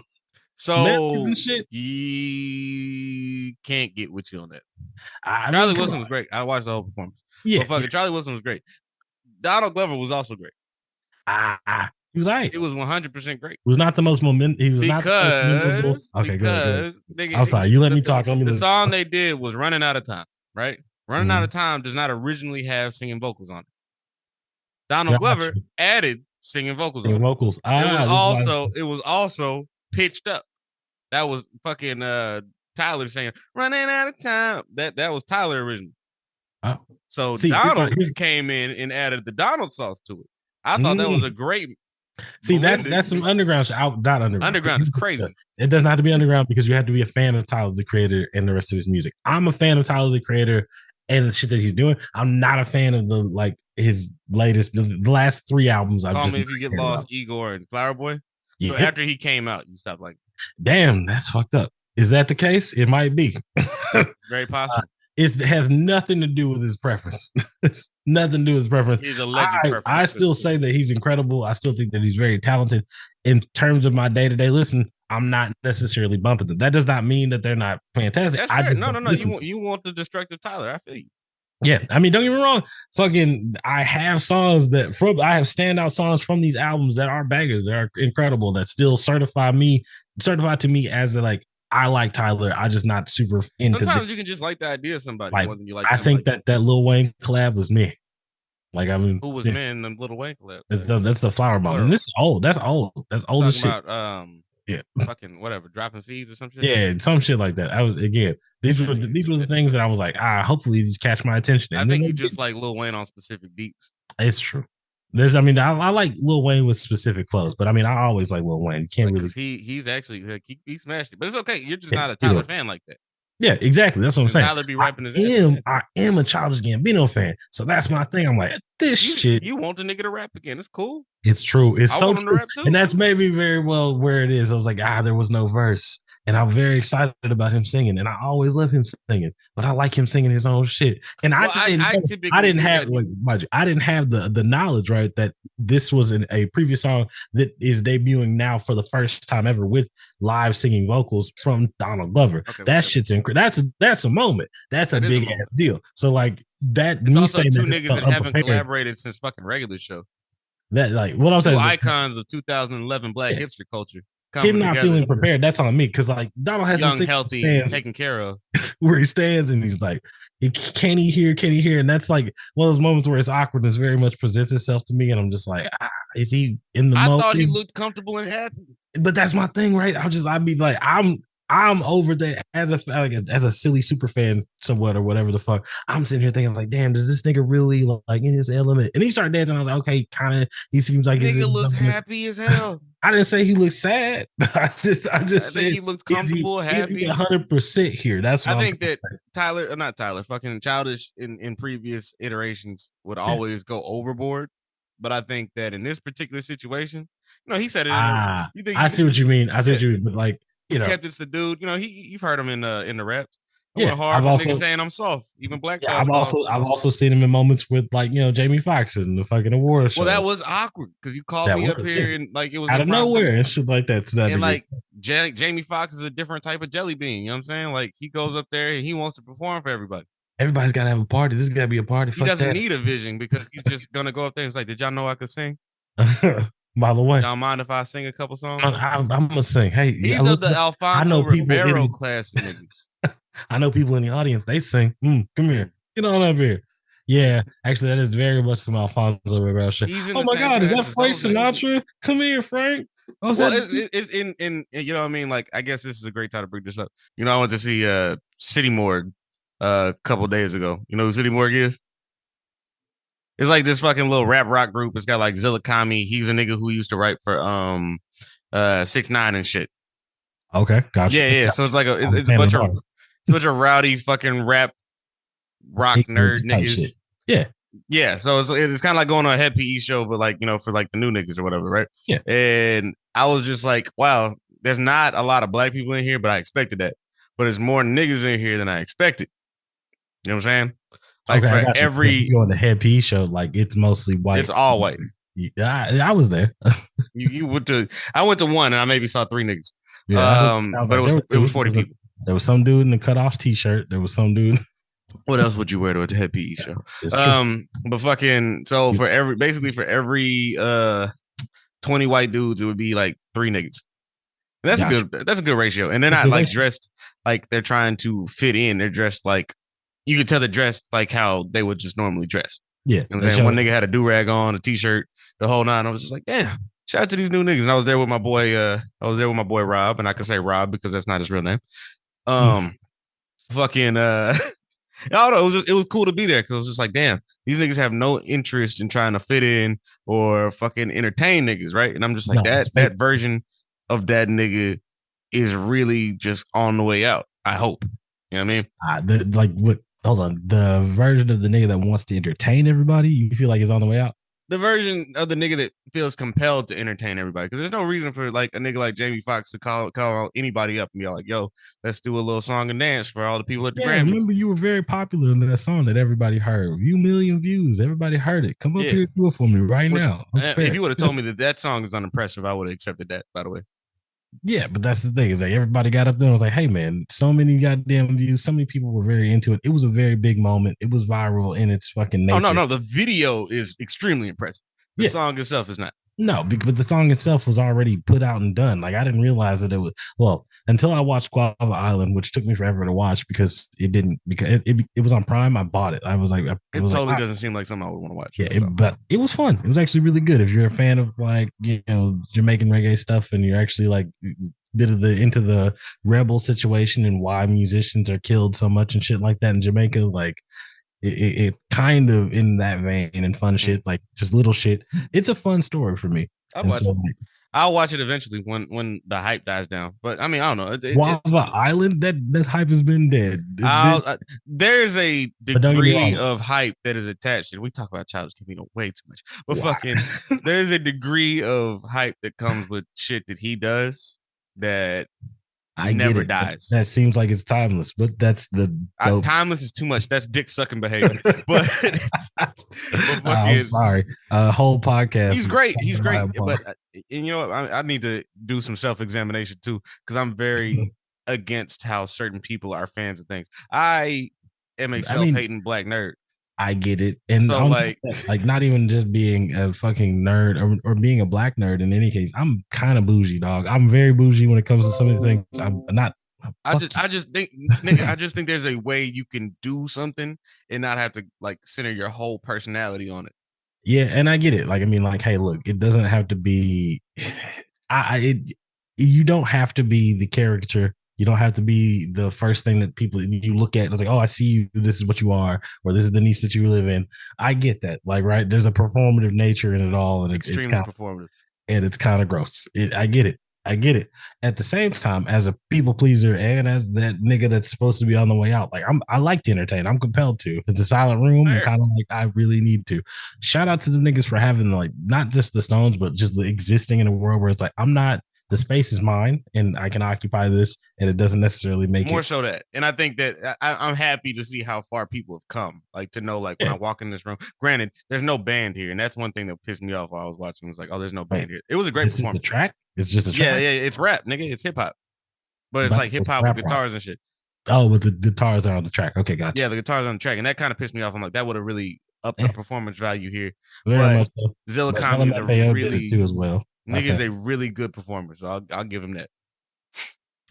So shit. You can't get with you on that. Charlie Wilson was great. I watched the whole performance. Yeah, but fucking Charlie Wilson was great. Donald Glover was also great. He was right. It was 100% great. It was not the most moment. He was because okay, good. I'm sorry. You let me talk. The song they did was "Running Out of Time." Right? "Running Out of Time" does not originally have singing vocals on it. Donald Glover added singing vocals on it. It was also pitched up. That was fucking Tyler saying "Running Out of Time." That was Tyler originally. So Donald came in and added the Donald sauce to it. I thought that was a great. See, that's some underground shit. Not underground. Underground is crazy. It doesn't have to be underground because you have to be a fan of Tyler the Creator and the rest of his music. I'm a fan of Tyler the Creator and the shit that he's doing. I'm not a fan of his latest, the last 3 albums. Call Me If You Get Lost, Igor, and Flower Boy. Yeah. So after he came out, you stopped like. Damn, that's fucked up. Is that the case? It might be. Very possible. It has nothing to do with his preference. It's nothing to do with his preference. He's a legend preference. I still say that he's incredible. I still think that he's very talented. In terms of my day-to-day listen, I'm not necessarily bumping them. That does not mean that they're not fantastic. That's fair. No. You want the destructive Tyler. I feel you. Yeah, I mean, don't get me wrong. Fucking, I have standout songs from these albums that are bangers. That are incredible. That still certified to me as I like Tyler. I just not super into. Sometimes you can just like the idea of somebody more than you like. I think that Lil Wayne collab was me. Like, I mean, who was me in the Lil Wayne collab? That's the Flower Bomb. And this is old. That's old. That's old as shit. About, fucking whatever, dropping seeds or some shit. Yeah, some shit like that. These were the things that I was like, hopefully these catch my attention. I think you just like Lil Wayne on specific beats. It's true. I like Lil Wayne with specific flows, but I always like Lil Wayne. You can't really. He's actually he smashed it, but it's okay. You're just not a Tyler fan like that. Yeah, exactly. That's what I'm saying. Tyler be rapping his ass. I am a Childish Gambino fan, so that's my thing. I'm like, shit. You want the nigga to rap again? It's cool. It's true. It's so true. And that's maybe very well where it is. I was like, there was no verse. And I'm very excited about him singing. And I always love him singing, but I like him singing his own shit. And I didn't have the knowledge, right, that this was a previous song that is debuting now for the first time ever with live singing vocals from Donald Glover. Okay, that shit's incredible. That's a moment. That's a big ass deal. So that. It's also 2 niggas that haven't collaborated since fucking Regular Show. That like what I'm Two saying is icons of 2011 Black hipster culture him coming not together. feeling prepared. That's on me because like Donald has Young, this thing healthy, stands taken care of. where he stands and he's like, can he hear? Can he hear? And that's like one of those moments where his awkwardness very much presents itself to me, and I'm just like, is he in the I moment? thought he looked comfortable and happy. But that's my thing, right? I'd be like, I'm over that as a silly super fan somewhat or whatever the fuck. I'm sitting here thinking like, damn, does this nigga really like in his element? And he started dancing. I was like, okay, kind of. He seems like nigga looks happy as hell. I didn't say he looks sad. I just said he looks comfortable, happy. 100% here. That's what I think that not Tyler, fucking Childish in previous iterations would always go overboard. But I think that in this particular situation, he said it. I see what you mean. I see what you mean, but like, kept it subdued. You've heard him in the raps. I went hard, but niggas saying I'm soft. Even Black. Yeah, I've also seen him in moments with like Jamie Foxx in the fucking award show. Well, that was awkward because you called me up here and like it was out of nowhere and shit like that. And like Jamie Foxx is a different type of jelly bean. You know what I'm saying? Like he goes up there and he wants to perform for everybody. Everybody's got to have a party. This got to be a party. He doesn't need a vision because he's just gonna go up there and it's like, did y'all know I could sing? By the way, y'all mind if I sing a couple songs? I'm gonna sing. Hey, these are the Alfonso Ribeiro class niggas. I know people in the audience. They sing. Come here. Get on up here. Yeah, actually, that is very much some Alfonso Ribeiro shit. Oh my God, is that Frank Sinatra? Come here, Frank. Oh, well, it's in you know what I mean? Like, I guess this is a great time to bring this up. I went to see City Morgue a couple days ago. You know who City Morgue is? It's like this fucking little rap rock group. It's got like Zilla Kami. He's a nigga who used to write for 6ix9ine and shit. Okay, gotcha. Yeah. So it's like it's a bunch of rowdy fucking rock nerd niggas. Yeah. So it's kind of like going to a Head PE show, but like for like the new niggas or whatever, right? Yeah. And I was just like, wow, there's not a lot of black people in here, but I expected that. But there's more niggas in here than I expected. You know what I'm saying? Like for every going to Head PE show, like it's mostly white. It's all white. I was there. you went to. I went to one, and I maybe saw 3 niggas. Yeah, but it was 40 people. There was some dude in the cutoff t-shirt. There was some dude. What else would you wear to a Head PE show? But fucking so for every 20 white dudes, it would be like 3 niggas. That's a good ratio. And they're not like dressed like they're trying to fit in. They're dressed like you could tell they're dressed like how they would just normally dress. Yeah. One nigga had a do-rag on, a t-shirt, the whole nine. I was just like, damn, shout out to these new niggas. And I was there with my boy, Rob, and I can say Rob because that's not his real name. Fucking I don't know, it was cool to be there because I was just like, damn, these niggas have no interest in trying to fit in or fucking entertain niggas, right? And I'm just like, that version of that nigga is really just on the way out. I hope. You know what I mean? Hold on. The version of the nigga that wants to entertain everybody, you feel like is on the way out? The version of the nigga that feels compelled to entertain everybody. Because there's no reason for like a nigga like Jamie Foxx to call anybody up and be like, yo, let's do a little song and dance for all the people at the Grammys. Remember, you were very popular in that song that everybody heard. Few million views. Everybody heard it. Come up here and do it for me right now. If you would have told me that song is unimpressive, I would have accepted that, by the way. Yeah, but that's the thing is like everybody got up there and was like, hey man, so many goddamn views, so many people were very into it. It was a very big moment. It was viral in its fucking nature. Oh no, the video is extremely impressive. The song itself is not. No, but the song itself was already put out and done. Like I didn't realize that it was until I watched Guava Island, which took me forever to watch because it was on Prime. I bought it. I was like, it totally doesn't seem like something I would want to watch. Yeah, but it was fun. It was actually really good. If you're a fan of like Jamaican reggae stuff and you're actually like into the rebel situation and why musicians are killed so much and shit like that in Jamaica, like. It kind of in that vein and fun shit, like just little shit. It's a fun story for me. I'll watch it eventually when the hype dies down. But I mean, I don't know. Guava Island, that hype has been dead. There's a degree of hype that is attached, and we talk about Childish Gambino way too much. But fucking, there's a degree of hype that comes with shit that he does that. Never dies. That seems like it's timeless, but that's the timeless is too much. That's dick sucking behavior. but I'm sorry. Whole podcast. He's great. But and you know what? I need to do some self examination too because I'm very against how certain people are fans of things. I am a self hating black nerd. I get it. And So like not even just being a fucking nerd or being a black nerd in any case, I'm kind of bougie, dog. I'm very bougie when it comes to some of the things. I'm not. I just think, nigga, I just think there's a way you can do something and not have to like center your whole personality on it. Yeah, and I get it. Like, I mean, like, hey, look, it doesn't have to be. You don't have to be the caricature. You don't have to be the first thing that people you look at. It's like, oh, I see you. This is what you are, or this is the niche that you live in. I get that. Like, right? There's a performative nature in it all, and Extremely performative. And it's kind of gross. I get it. I get it. At the same time, as a people pleaser and as that nigga that's supposed to be on the way out, like I like to entertain. I'm compelled to. If it's a silent room, I'm kind of like I really need to. Shout out to the niggas for having like not just the Stones, but just the existing in a world where it's like I'm not. The space is mine, and I can occupy this, and it doesn't necessarily make more so that. And I think that I'm happy to see how far people have come. Like to know, like when I walk in this room. Granted, there's no band here, and that's one thing that pissed me off while I was watching. It was like, oh, there's no band here. It was a great performance. It's a track. It's just a track. Yeah, it's rap, nigga. It's hip hop, but it's like hip hop with guitars and shit. Oh, but the guitars are on the track. Okay, gotcha. Yeah, the guitars on the track, and that kind of pissed me off. I'm like, that would have really upped the performance value here. Very much so. Zillakami is a really too as well. Nigga is a really good performer, so I'll give him that.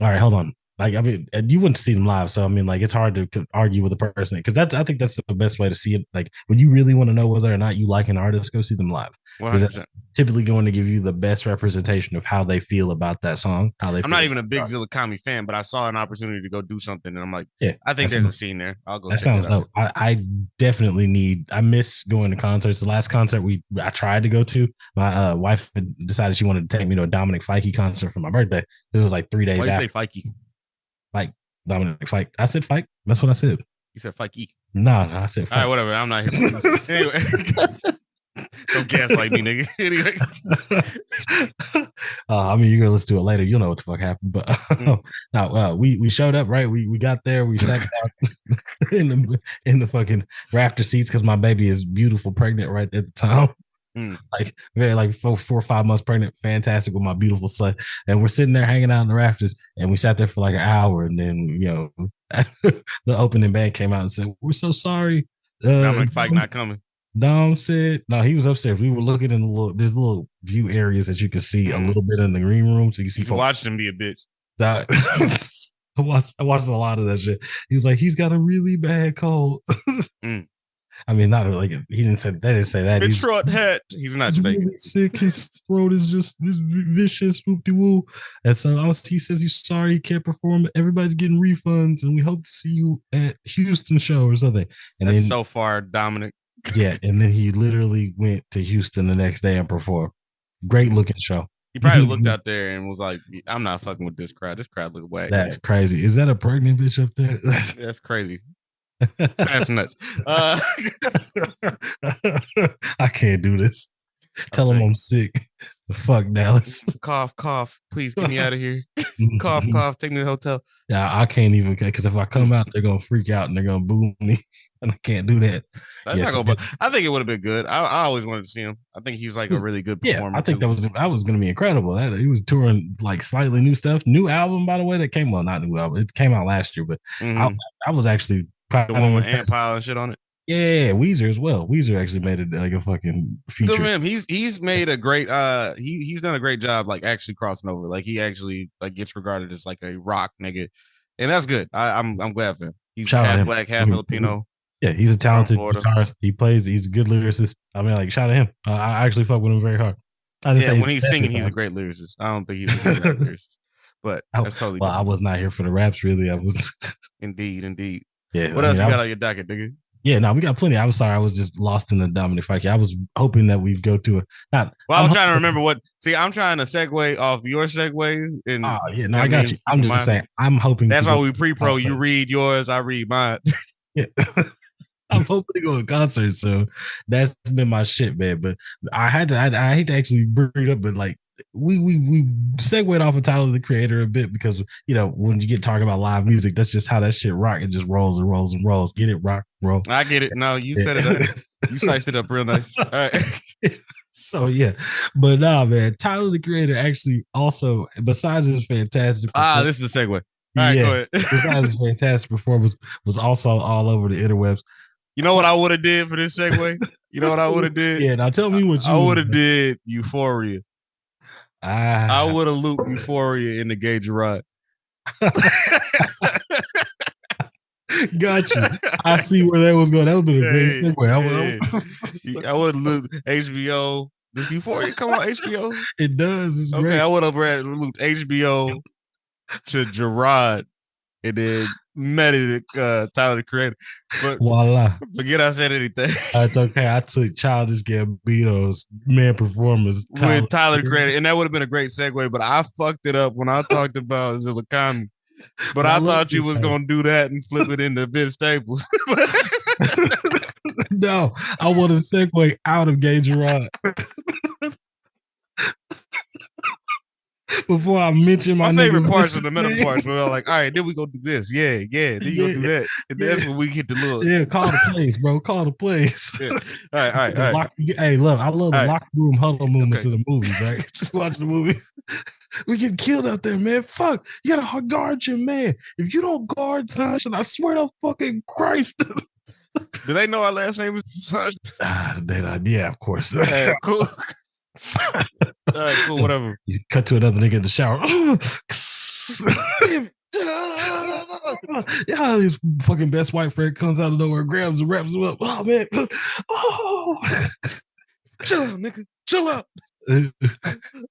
All right, hold on. Like, I mean, you wouldn't see them live, so I mean, like, it's hard to argue with a person because I think that's the best way to see it. Like, when you really want to know whether or not you like an artist, go see them live. 100%. That's typically going to give you the best representation of how they feel about that song. I'm not even a big Zillakami fan, but I saw an opportunity to go do something, and I'm like, yeah, I think there's a scene there. I'll go. That sounds dope. I definitely need. I miss going to concerts. The last concert I tried to go to, my wife decided she wanted to take me to a Dominic Fike concert for my birthday. It was like 3 days. Why you say Fike? Like Dominic Fike. I said Fike. That's what I said. You said Fike. No, I said Fike. All right, whatever. I'm not here. Anyway, don't gaslight me, nigga. Anyway. I mean, you're gonna listen to it later. You'll know what the fuck happened. But now we showed up, right? We got there. We sat down in the fucking rafter seats because my baby is beautiful, pregnant right at the time. Like very like 4 or 5 months pregnant, fantastic with my beautiful son, and we're sitting there hanging out in the rafters, and we sat there for like an hour, and then the opening band came out and said, "We're so sorry, Dominic Fike not coming." Dom said, "No, he was upstairs. We were looking in there's little view areas that you can see a little bit in the green room, so you can see." Watch him be a bitch. I watched a lot of that shit. He was like, he's got a really bad cold. I mean, not like he didn't say that. They didn't say that. It's short hat. He's not Jamaican. Really sick. His throat is just vicious, whoop-de woo. And so he says he's sorry he can't perform. Everybody's getting refunds, and we hope to see you at Houston show or something. And that's then, so far, Dominic. Yeah, and then he literally went to Houston the next day and performed. Great looking show. He probably looked out there and was like, "I'm not fucking with this crowd. This crowd look whack." That's crazy. Is that a pregnant bitch up there? That's crazy. That's nuts. I can't do this. Tell him I'm sick. Fuck Dallas. Cough, cough. Please get me out of here. Cough, cough. Take me to the hotel. Yeah, I can't even because if I come out, they're gonna freak out and they're gonna boo me, and I can't do that. I think it would have been good. I always wanted to see him. I think he's like a really good performer. Yeah, I think that was gonna be incredible. He was touring like slightly new stuff. New album, by the way, that came not new album. It came out last year, but I was actually the one with Ant Pile and shit on it. Yeah, Weezer as well. Weezer actually made it like a fucking feature. Good for him. He's made a great he's done a great job like actually crossing over. Like he actually like gets regarded as like a rock nigga. And that's good. I'm glad for him. He's half black, half Filipino. Yeah, he's a talented guitarist. He's a good lyricist. I mean, like shout out to him. I actually fuck with him very hard. When he's singing, he's a great lyricist. I don't think he's a good lyricist. But that's totally well, different. I was not here for the raps, really. I was Indeed. Yeah. What else you got on your docket, nigga? Yeah, no, we got plenty. I was sorry, I was just lost in the Dominic Fike. I was hoping that we'd go to I'm trying to remember I'm trying to segue off your segues. And I got you. I'm just saying, I'm hoping that's why we pre-pro. You read yours, I read mine. Yeah. I'm hoping to go to concert, so that's been my shit, man. But I hate to actually bring it up, but like we segued off of Tyler the Creator a bit because when you get talking about live music, that's just how that shit rock. It just rolls and rolls and rolls. Get it, rock, roll. I get it. No, you said it. You sliced it up real nice. All right. So yeah, but nah, man. Tyler the Creator actually also, besides his fantastic. This is a segue. All right, go ahead. Besides his fantastic performance, was also all over the interwebs. You know what I would have did for this segue? You know what I would have did? Yeah, now tell me what you I would have did Euphoria. I Ah, would have looped Euphoria into Gay Jerrod. got you. I see where that was going. That would have been a great segue. I would have looped HBO. Does Euphoria come on HBO? It does. It's Okay, great. I would have looped HBO to Jerrod and then met it Tyler the Creator. But voila. Forget I said anything. It's okay. I took Childish Gambino's man performance with Tyler the Creator, and that would have been a great segue, but I fucked it up when I talked about Zillakami. But I thought you was gonna do that and flip it into Vince Staples. No, I want to segue out of Gay Jerrod. Before I mention my favorite parts are the middle parts where I'm like, all right, then we go do this. Yeah. Then you go do that. And that's when we get the little. Yeah, call the plays, bro. Call the plays. Yeah. All right. Hey, look, I love the locker room huddle movement to the movies, right? Just watch the movie. We get killed out there, man. Fuck. You gotta guard your man. If you don't guard Sasha, I swear to fucking Christ. Do they know our last name is Sasha? Yeah, of course. Hey, cool. All right, cool, whatever. You cut to another nigga in the shower. Yeah, his fucking best white friend comes out of nowhere, grabs and wraps him up. Oh man, oh, chill out, nigga, chill out.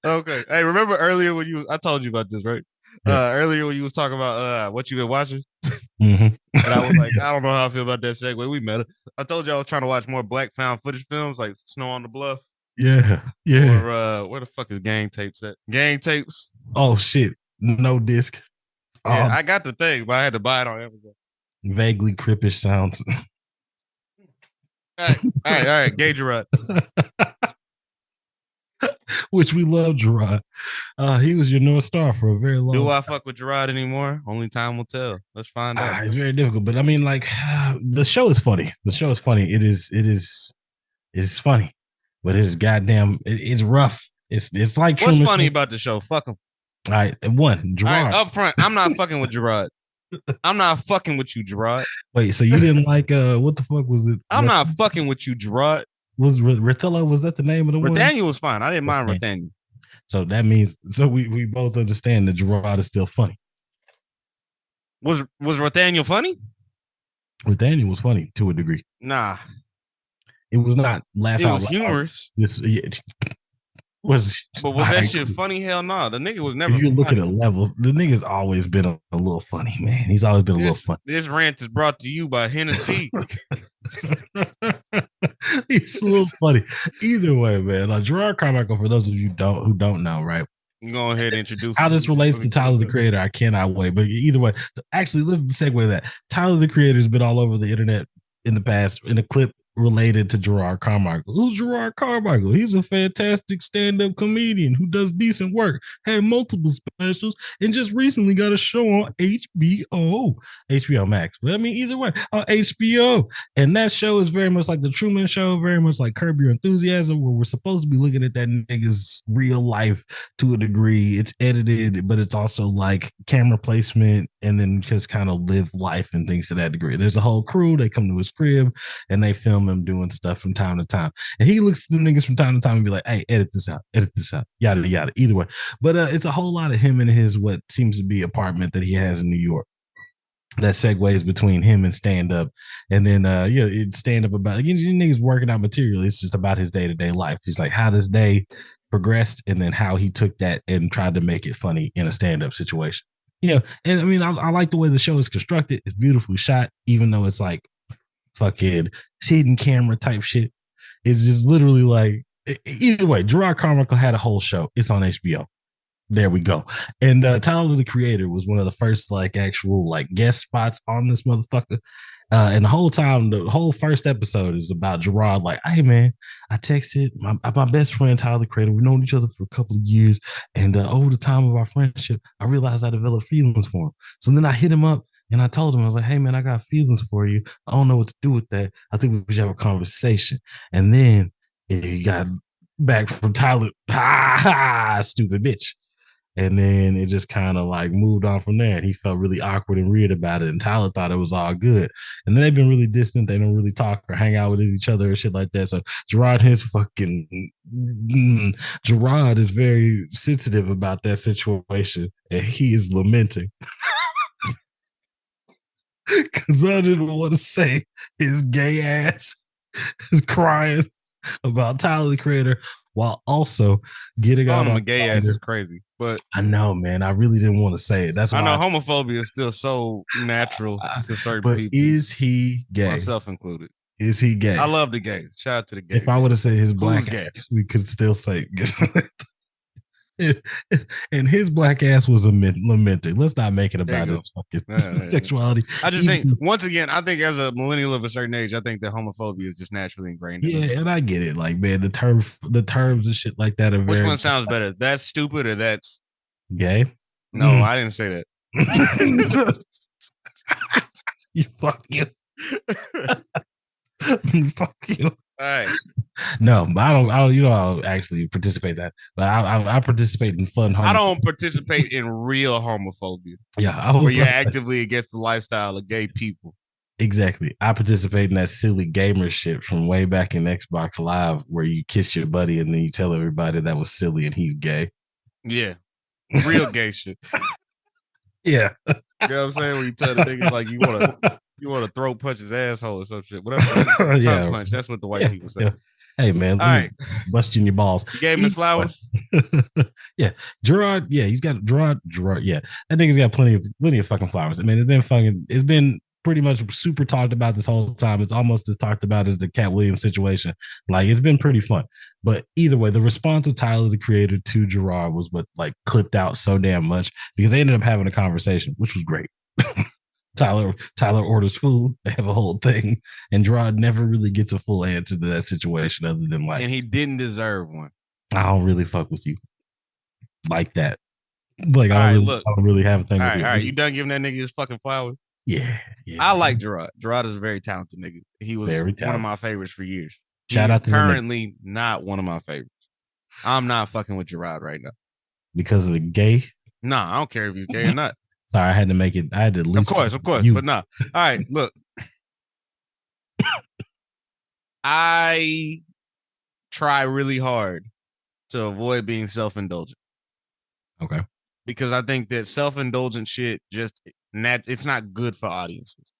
Okay, hey, remember earlier when I told you about this, right? Yeah. Earlier when you was talking about what you been watching, and I was like, I don't know how I feel about that segue. We met. I told you I was trying to watch more Black found footage films like Snow on the Bluff. Yeah. Or where the fuck is Gang Tapes at? Gang Tapes. Oh shit, no disc. Yeah, I got the thing, but I had to buy it on Amazon. Vaguely crippish sounds. All right. Gay Jerrod. Which we love, Jerrod. He was your North Star for a very long time. Do I fuck with Jerrod anymore? Only time will tell. Let's find out. It's very difficult, but I mean, like, the show is funny. It is funny, but it is goddamn. It's rough. It's like what's funny about the show? Fuck him. All right, Jerrod. All right, up front, I'm not fucking with Jerrod. I'm not fucking with you, Jerrod. Wait, so you didn't like what the fuck was it? I'm not fucking with you, Jerrod. Was Rithella? Was that the name of the one? Nathaniel was fine. I didn't mind Nathaniel. So that means we both understand that Jerrod is still funny. Was Nathaniel funny? Nathaniel was funny to a degree. Nah, it was not laugh out. It was humorous. But was that shit funny? Hell no. Nah. The nigga was never. If you look at the levels, the nigga's always been a little funny, man. He's always been a little funny. This rant is brought to you by Hennessy. He's a little funny. Either way, man. Like Jerrod Carmichael, for those of you who don't know, right? Go ahead and introduce how this relates to Tyler the Creator. I cannot wait. But either way, actually, let's segue that. Tyler the Creator has been all over the internet in the past in a clip related to Jerrod Carmichael. Who's Jerrod Carmichael? He's a fantastic stand-up comedian who does decent work, had multiple specials, and just recently got a show on HBO Max. But I mean, either way, on HBO. And that show is very much like the Truman Show, very much like Curb Your Enthusiasm, where we're supposed to be looking at that nigga's real life to a degree. It's edited, but it's also like camera placement and then just kind of live life and things to that degree. There's a whole crew. They come to his crib and they film him doing stuff from time to time. And he looks at them niggas from time to time and be like, hey, edit this out, yada, yada. Either way. But it's a whole lot of him in his what seems to be apartment that he has in New York. That segues between him and stand-up. And then, it's stand-up about, you niggas working out material. It's just about his day-to-day life. He's like, how this day progressed and then how he took that and tried to make it funny in a stand-up situation. And I mean, I like the way the show is constructed. It's beautifully shot, even though it's like fucking hidden camera type shit. It's just literally like, either way, Jerrod Carmichael had a whole show. It's on HBO. There we go. And Tyler the Creator was one of the first like actual like guest spots on this motherfucker. And the whole time, the whole first episode is about Jerrod like, hey man, I texted my best friend Tyler the Creator. We've known each other for a couple of years. And over the time of our friendship, I realized I developed feelings for him. So then I hit him up and I told him, I was like, hey man, I got feelings for you. I don't know what to do with that. I think we should have a conversation. And then he got back from Tyler, stupid bitch. And then it just kind of like moved on from there. And he felt really awkward and weird about it. And Tyler thought it was all good. And then they've been really distant. They don't really talk or hang out with each other or shit like that. So Jerrod, Jerrod is very sensitive about that situation. And he is lamenting. Because I didn't want to say his gay ass is crying about Tyler the Creator while also getting out on a gay ass is crazy. But I know, man. I really didn't want to say it. That's why I know homophobia is still so natural to certain people. Is he gay? Myself included. Is he gay? I love the gays. Shout out to the gays. If I would have said his black ass, we could still say and his black ass was lamenting. Let's not make it about his fucking sexuality. I just think, once again, I think as a millennial of a certain age, I think that homophobia is just naturally ingrained in us. And I get it. Like, man, the terms and shit like that are Which one sounds better? That's stupid or that's gay? No, I didn't say that. You fuck you. Fuck you. All right. No, but I don't. You know, I'll actually participate in that. But I participate in fun. I don't participate in real homophobia. Yeah, where you're actively against the lifestyle of gay people. Exactly. I participate in that silly gamer shit from way back in Xbox Live, where you kiss your buddy and then you tell everybody that was silly and he's gay. Yeah, real gay shit. Yeah, you know what I'm saying? When you tell the nigga like you want to throat punch his asshole or some shit, whatever. Yeah, punch. That's what the white people say. Yeah. Hey man, all right, busting your balls. You gave him his flowers. Yeah, Jerrod. Yeah, he's got Jerrod. Yeah, that nigga's got plenty of fucking flowers. I mean, it's been pretty much super talked about this whole time. It's almost as talked about as the Cat Williams situation. Like, it's been pretty fun. But either way, the response of Tyler the Creator to Jerrod was what like clipped out so damn much, because they ended up having a conversation, which was great. Tyler orders food. They have a whole thing, and Jerrod never really gets a full answer to that situation, other than like, and he didn't deserve one. I don't really fuck with you like that. Like, I don't really have a thing. All right, you done giving that nigga his fucking flowers? Yeah. I like Jerrod. Jerrod is a very talented nigga. He was one of my favorites for years. Shout out to currently not one of my favorites. I'm not fucking with Jerrod right now because of the gay. Nah, I don't care if he's gay or not. Sorry, I had to make it. I had to at least. Of course, but nah. All right, look. I try really hard to avoid being self-indulgent. Okay. Because I think that self-indulgent shit it's not good for audiences.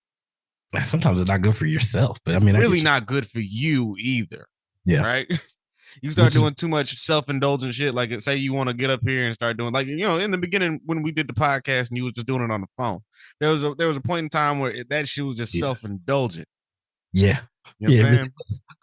Sometimes it's not good for yourself, but it's really not good for you either. Yeah. Right. You start doing too much self-indulgent shit. Like, say you want to get up here and start doing, like, you know, in the beginning when we did the podcast and you was just doing it on the phone, there was a point in time where that shit was just self-indulgent. Yeah. You know what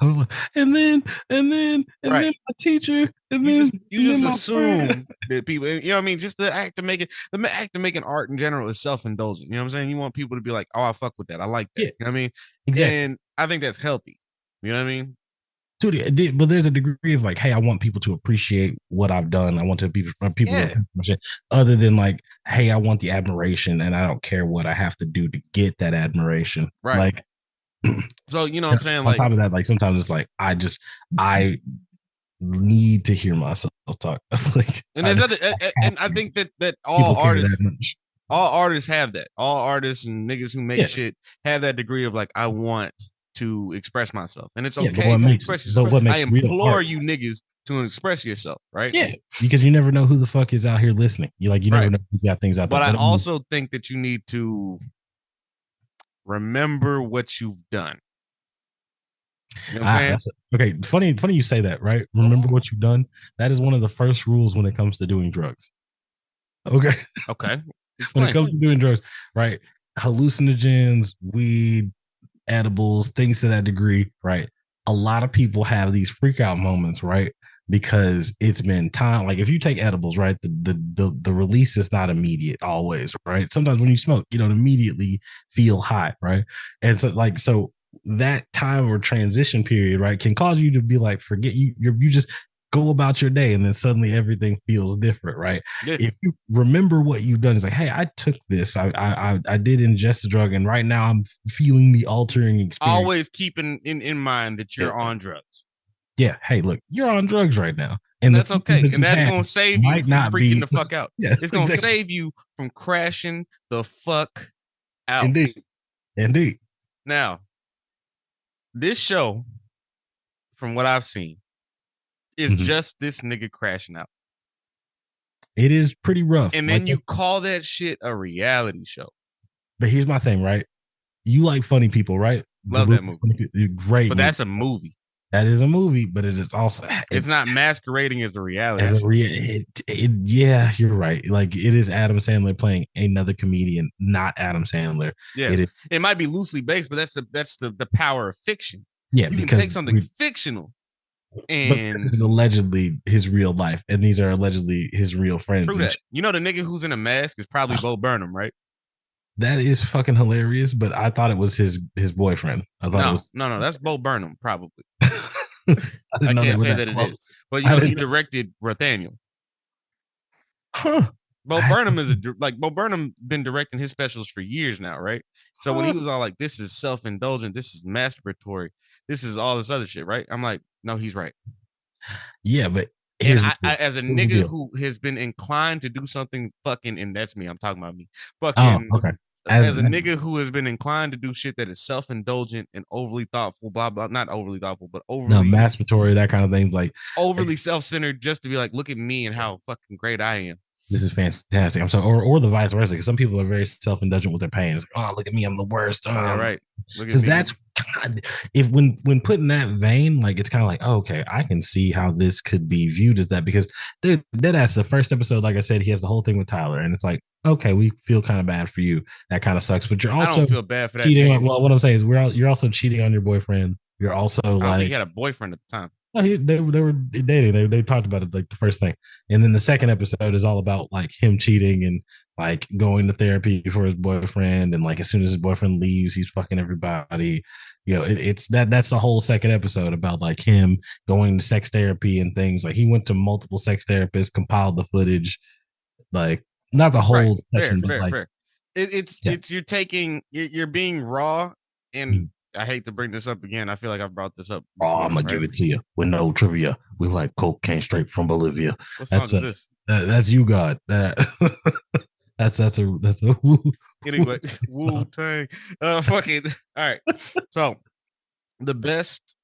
I'm saying? And then my teacher, and you just assume that people, you know what I mean? Just the act of making art in general is self-indulgent. You know what I'm saying? You want people to be like, oh, I fuck with that. I like that. Yeah. You know what I mean? Exactly. And I think that's healthy. You know what I mean? But there's a degree of like, hey, I want people to appreciate what I've done. I want people other than like, hey, I want the admiration, and I don't care what I have to do to get that admiration. Right. Like, so you know what I'm saying? On like, top of that, like sometimes it's like I need to hear myself talk. Like, and I think that all artists have that. All artists and niggas who make shit have that degree of like, I want to express myself, and it's okay to express yourself. I implore you niggas to express yourself, right? Yeah, because you never know who the fuck is out here listening. You never know who's got things out there. But I also think that you need to remember what you've done. You know what I'm saying? Okay, funny you say that, right? Remember what you've done. That is one of the first rules when it comes to doing drugs. Okay. Explain. When it comes to doing drugs, right? Hallucinogens, weed, edibles, things to that degree, right? A lot of people have these freak out moments, right? Because it's been time. Like, if you take edibles, right, the release is not immediate always, right? Sometimes when you smoke, you don't immediately feel high, right? And so that time or transition period, right, can cause you to be like, forget you just go about your day, and then suddenly everything feels different, right? Yeah. If you remember what you've done, it's like, hey, I took this, I did ingest the drug, and right now I'm feeling the altering experience. Always keeping in mind that you're on drugs. Yeah, hey, look, you're on drugs right now, And that's okay. And that's going to save you from freaking the fuck out. Yeah, it's going to save you from crashing the fuck out. Indeed. Now, this show, from what I've seen, is just this nigga crashing out. It is pretty rough. And then you call that shit a reality show. But here's my thing, right? You like funny people, right? Love that movie. Great. But that's a movie. That is a movie, but it is also it's not masquerading as a reality show. Yeah, you're right. Like, it is Adam Sandler playing another comedian, not Adam Sandler. Yeah, it might be loosely based, but that's the power of fiction. Yeah, you can take something fictional, and this is allegedly his real life, and these are allegedly his real friends. True that. You know, the nigga who's in a mask is probably Bo Burnham, right? That is fucking hilarious, but I thought it was his boyfriend. I thought no, it was no, that's Bo Burnham, probably. I can't say that it is, but you know, he directed Nathaniel. Huh. Bo Burnham is Bo Burnham been directing his specials for years now, right? So when he was all like, "This is self-indulgent, this is masturbatory, this is all this other shit," right? I'm like, no, he's right. Yeah, but and I as a nigga who has been inclined to do something fucking, and that's me, I'm talking about me, fucking. Oh, okay. As a nigga who has been inclined to do shit that is self-indulgent and overly thoughtful, blah blah, not overly thoughtful, but overly masturbatory, that kind of thing, like overly self-centered, just to be like, look at me and how fucking great I am. This is fantastic. I'm sorry, or the vice versa. Because some people are very self-indulgent with their pain. It's like, oh, look at me, I'm the worst. Yeah, right. Because that's if when put in that vein, like, it's kind of like, oh, okay, I can see how this could be viewed as that. Because that's the first episode. Like I said, he has the whole thing with Tyler, and it's like, okay, we feel kind of bad for you. That kind of sucks. But you're also I don't feel bad for that. Well, what I'm saying is, you're also cheating on your boyfriend. You're also I don't think he had a boyfriend at the time. No, they were dating. They talked about it, like, the first thing, and then the second episode is all about, like, him cheating and, like, going to therapy for his boyfriend, and, like, as soon as his boyfriend leaves, he's fucking everybody. You know, it's that's the whole second episode about, like, him going to sex therapy and things. Like, he went to multiple sex therapists, compiled the footage, like, not the whole session, but fair. It's you're being raw and. I hate to bring this up again. I feel like I've brought this up before, I'm gonna give it to you with no trivia. We like cocaine straight from Bolivia. What song is this? That's You God. That's a woo. Anyway, Wu-Tang. Fucking all right. So the best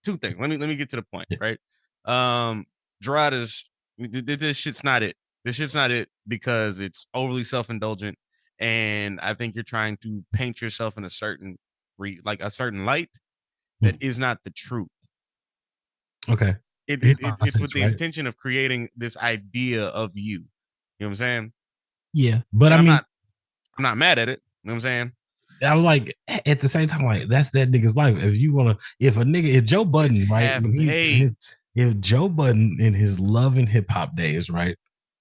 two things. Let me get to the point, right? Jerrod is this shit's not it. This shit's not it because it's overly self-indulgent, and I think you're trying to paint yourself in a certain a certain light that is not the truth. Okay. It's with the intention of creating this idea of you. You know what I'm saying? Yeah. But I'm not mad at it. You know what I'm saying? I'm like, at the same time, like, that's that nigga's life. If Joe Budden, right? If Joe Budden in his love and hip hop days, right?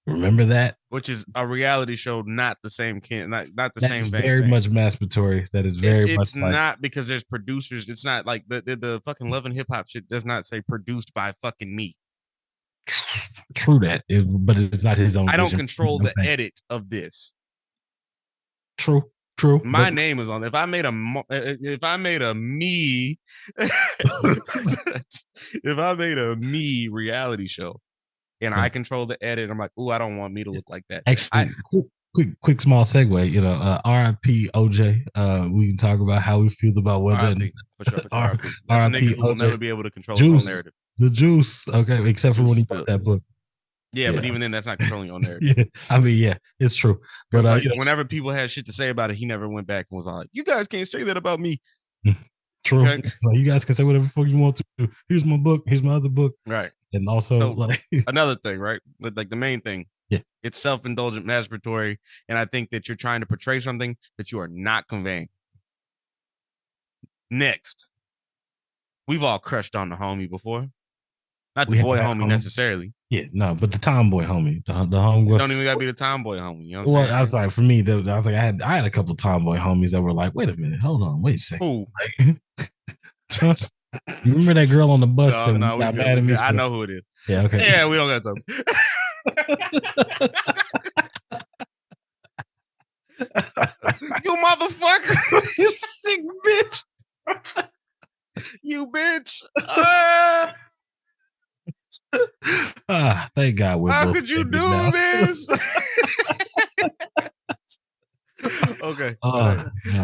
Remember that? Which is a reality show, not the same not the same vein. Very much masturbatory. That is very much. It's not because there's producers. It's not like the fucking love and hip hop shit does not say produced by fucking me. True that, but it's not his own. I don't control the edit of this. True. My name is on. If I made a me, if I made a me reality show. And I control the edit. I'm like, ooh, I don't want me to look like that. Actually, quick small segue. You know, R.I.P. OJ. We can talk about how we feel about whether for sure. That's a nigga who will never be able to control his own narrative. The juice, okay, except for when he wrote that book. Yeah, but even then, that's not controlling your own narrative. Yeah, I mean, yeah, it's true. But whenever people had shit to say about it, he never went back and was all like, "You guys can't say that about me." True. Okay? Well, you guys can say whatever the fuck you want to. Here's my book. Here's my other book. Right. And also, another thing, right? Like the main thing, it's self-indulgent, masturbatory, and I think that you're trying to portray something that you are not conveying. Next, we've all crushed on the homie before, not the boy homie necessarily. Yeah, no, but the tomboy homie, the homeboy. Don't even gotta be the tomboy homie. You know what I'm saying? I'm sorry. For me, I was like, I had a couple of tomboy homies that were like, wait a minute, hold on, wait a second. Like, you remember that girl on the bus? No, got mad at me. I know who it is. Yeah, okay. Yeah, we don't got to talk. You motherfucker! You sick bitch! You bitch! Thank God we're How both could you married do now. this? Okay,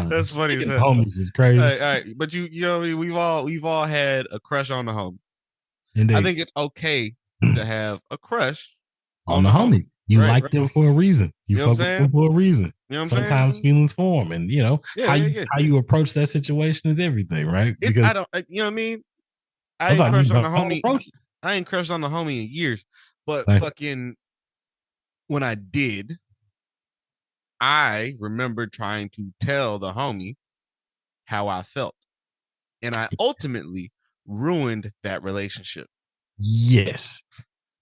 that's funny as Speaking of hell. homies is crazy. All right, but you know what I mean? We've all had a crush on the homie. I Indeed. think it's okay to have a crush On on the the homie. homie. You Right, like right. them for a reason. You You know what I'm fuck with saying? them for a reason. You know what I'm saying? Sometimes feelings form, and Yeah, yeah, yeah. how you approach that situation is everything, right? Because I don't, you know what I mean? I ain't sometimes you crushed on the don't homie. approach it. I ain't crushed on the homie in years, but Like, fucking when I did, I remember trying to tell the homie how I felt, and I ultimately ruined that relationship. yes.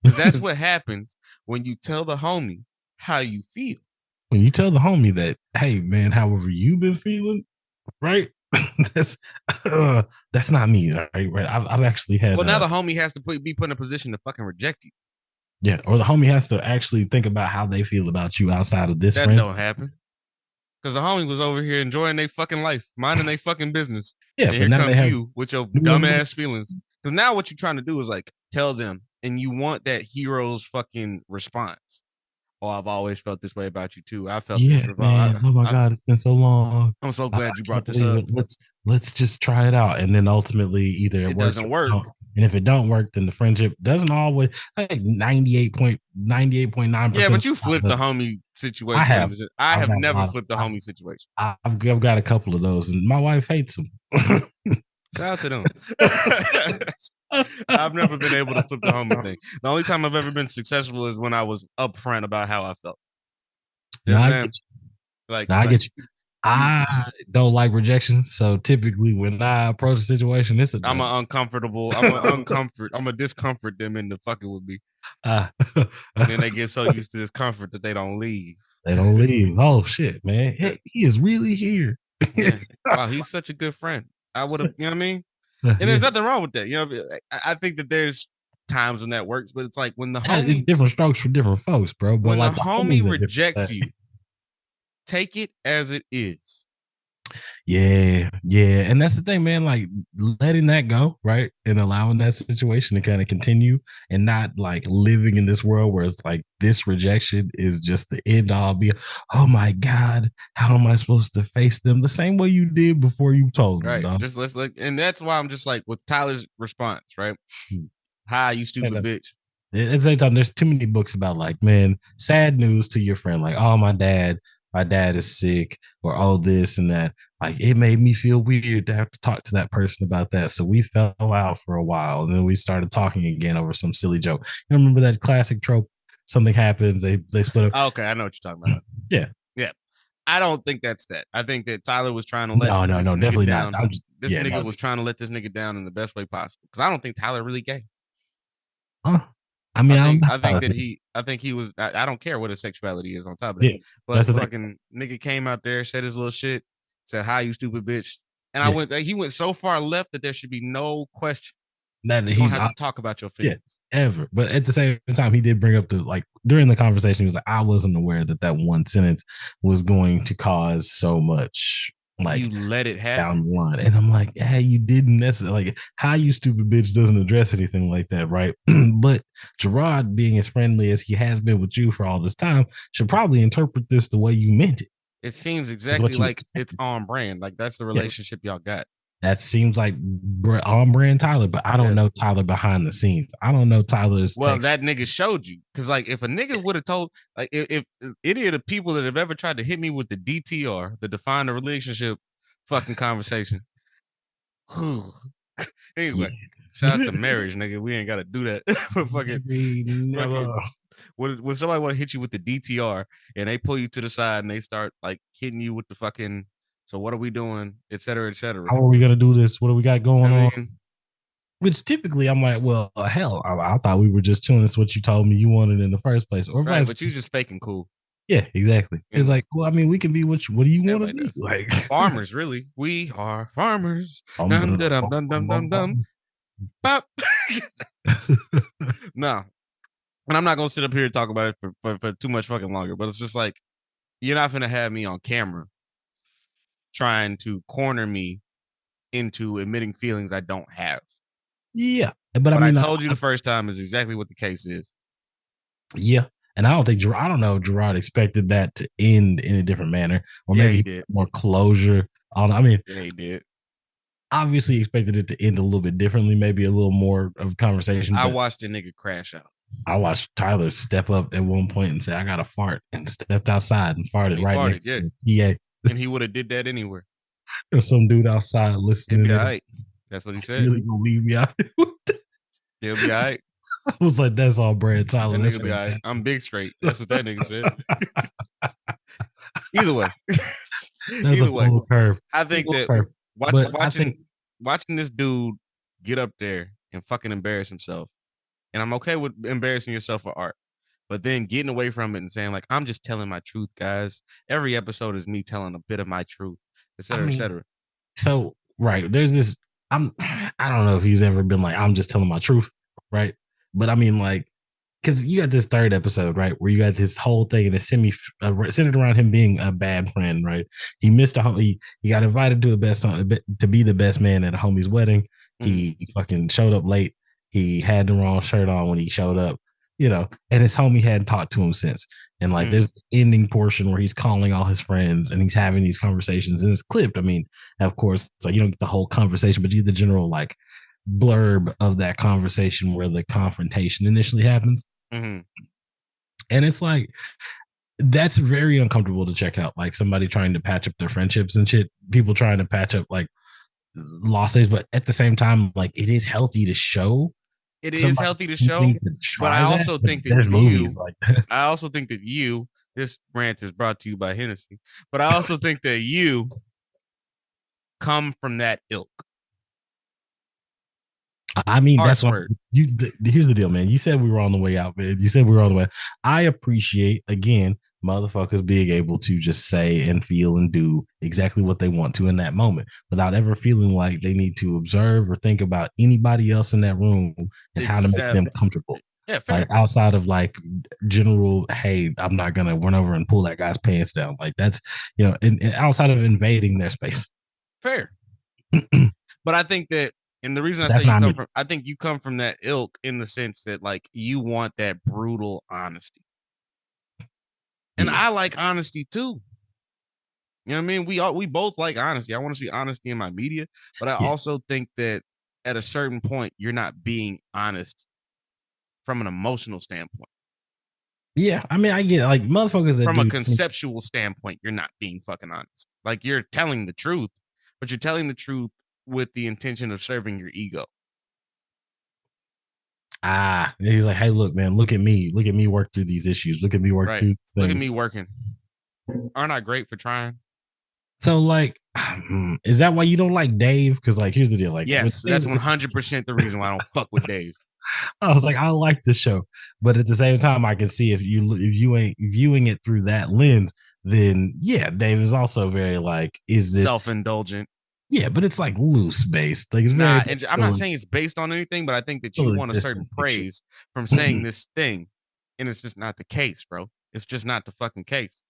Because that's what happens when you tell the homie how you feel. When you tell the homie that, hey man, however you've been feeling, right? that's that's not me, right? I've actually had Well, now the homie has to be put in a position to fucking reject you. yeah, or the homie has to actually think about how they feel about you outside of this That friend. don't happen. Because the homie was over here enjoying their fucking life, minding their fucking business. Yeah, And but here now come they have you with your new dumbass feelings. Because now what you're trying to do is like tell them, and you want that hero's fucking response. Oh, I've always felt this way about you too. I felt this yeah, for man. Oh my God, it's been so long. I'm so I glad you brought can't this believe up. it. Let's just try it out, and then ultimately either it It works doesn't or work. don't. And if it don't work, then the friendship doesn't always like 98.9%. Yeah, but you flipped the homie I situation. have. I I've have got a never lot. flipped the homie situation. I've got a couple of those, and my wife hates them. Shout out to them. I've never been able to flip the homie thing. The only time I've ever been successful is when I was upfront about how I felt. You know what I'm saying? I get you. You I don't like rejection, so typically when I approach a situation, it's a I'm no. a uncomfortable. I'm a uncomfort. I'm a discomfort them into fucking with me. Uh, And then they get so used to this comfort that they don't leave. they don't leave. Oh shit, man. Hey, he is really here. Yeah. Wow, he's such a good friend. I would have, you know what I mean? And there's nothing wrong with that. You know, I think that there's times when that works, but it's like when the It's homie different strokes for different folks, bro. But when the like the homie homies are different. rejects you, take it as it is. Yeah, yeah. And that's the thing, man. Like letting that go, right? And allowing that situation to kind of continue and not like living in this world where it's like this rejection is just the end all be. Oh my God, how am I supposed to face them the same way you did before you told them, Right. dog? Just let's like, and that's why I'm just like with Tyler's response, right? Hi, you stupid bitch. At the same time, there's too many books about like, man, sad news to your friend, like, oh, my dad is sick, or oh, this and that. Like, it made me feel weird to have to talk to that person about that. So we fell out for a while, and then we started talking again over some silly joke. You remember that classic trope? Something happens, they split up. Okay, I know what you're talking about. Yeah, Yeah. I don't think that's that. I think that Tyler was trying to let no, this nigga definitely down. not. This nigga was trying to let this nigga down in the best way possible. Because I don't think Tyler really gay. I mean, I think that I think he was. I don't care what his sexuality is on top of that. Yeah, But fucking nigga came out there, said his little shit, said hi, you stupid bitch. And he went so far left that there should be no question. that You don't have to talk about your feelings. Yeah, ever. But at the same time, he did bring up the like during the conversation, he was like, I wasn't aware that that one sentence was going to cause so much like you let it happen down the line. And I'm like, hey, you didn't necessarily like how you stupid bitch doesn't address anything like that, right? But Jerrod, being as friendly as he has been with you for all this time, should probably interpret this the way you meant it. It seems exactly like it's on brand. Like that's the relationship y'all got. That seems like on brand Tyler, but I don't know Tyler behind the scenes. I don't know Tyler's. Well, that nigga showed you because, like, if a nigga would have told, like, if any of the people that have ever tried to hit me with the DTR, the define the relationship, fucking conversation. Anyway, shout out to marriage, nigga. We ain't got to do that. But when somebody want to hit you with the DTR and they pull you to the side and they start like hitting you with the fucking. So what are we doing, et cetera, et cetera? How are we gonna do this? What do we got going on? Which typically I'm like, well, hell, I thought we were just chilling. It's what you told me you wanted in the first place, or right? But you just faking cool. Yeah, exactly. It's like, well, I mean, we can be what do you want to be? Like farmers, really. We are farmers. Dum, dum, dum, dum, dum, dum. Bop. No. And I'm not gonna sit up here and talk about it for too much fucking longer, but it's just like you're not gonna have me on camera trying to corner me into admitting feelings I don't have. Yeah, but I What I mean, told you the first time is exactly what the case is. yeah, and I don't think I don't know if Jerrod expected that to end in a different manner, or Yeah, maybe he he did. more closure. I mean, Yeah, he did. obviously expected it to end a little bit differently, maybe a little more of conversation. I But watched a nigga crash out. I watched Tyler step up at one point and say, "I got to fart," and stepped outside and farted And he right farted, next yeah. to the PA. And he would have did that anywhere. There's some dude outside It'd listening be all in. right. That's what he said. Really gonna leave me out? It'll be all right. I was like, "That's all, Brad Tyler." That That's nigga be all right. fantastic. I'm big straight. That's what that nigga said. Either way. That's a Either way. full curve. I think Full that curve. But I think watching this dude get up there and fucking embarrass himself. And I'm okay with embarrassing yourself for art. But then getting away from it and saying, like, I'm just telling my truth, guys. Every episode is me telling a bit of my truth, et cetera, et cetera. So right, there's this. I don't know if he's ever been like, I'm just telling my truth, right? But I mean, like, because you got this third episode, right, where you got this whole thing and it's centered around him being a bad friend, right? He missed he got invited to to be the best man at a homie's wedding. He fucking showed up late. He had the wrong shirt on when he showed up, and his homie hadn't talked to him since. And like, there's this ending portion where he's calling all his friends and he's having these conversations and it's clipped. I mean, of course, it's like you don't get the whole conversation, but you get the general like blurb of that conversation where the confrontation initially happens. Mm-hmm. And it's like, that's very uncomfortable to check out. Like somebody trying to patch up their friendships and shit, people trying to patch up like losses, but at the same time, like it is healthy to show. It is healthy to show, but I also think that there's movies like that. I also think that this rant is brought to you by Hennessy, but I also think that you come from that ilk. I mean, that's what here's the deal, man. You said we were on the way out, man. You said we were on the way. I appreciate, again, motherfuckers being able to just say and feel and do exactly what they want to in that moment without ever feeling like they need to observe or think about anybody else in that room and how to make them comfortable. Yeah, fair. Like outside of like general, hey, I'm not gonna run over and pull that guy's pants down. Like that's, and outside of invading their space. Fair. But I think that, and the reason I say I think you come from that ilk in the sense that like you want that brutal honesty. And I like honesty too. You know what I mean? We both like honesty. I want to see honesty in my media, but I also think that at a certain point, you're not being honest from an emotional standpoint. Yeah, I mean, I get it. Like motherfuckers that from a conceptual standpoint, you're not being fucking honest. Like you're telling the truth, but you're telling the truth with the intention of serving your ego. He's like, hey, look, man, look at me work through these issues. Look at me work through these things. Look at me working. Aren't I great for trying? So, like, is that why you don't like Dave? Because, like, here's the deal. Like, yes, that's 100% the reason why I don't fuck with Dave. I was like, I like the show, but at the same time, I can see if you ain't viewing it through that lens, then yeah, Dave is also very like, is this self-indulgent? Yeah, but it's like loose based. Like, and I'm not saying it's based on anything, but I think that you want a certain praise from saying this thing, and it's just not the case, bro. It's just not the fucking case.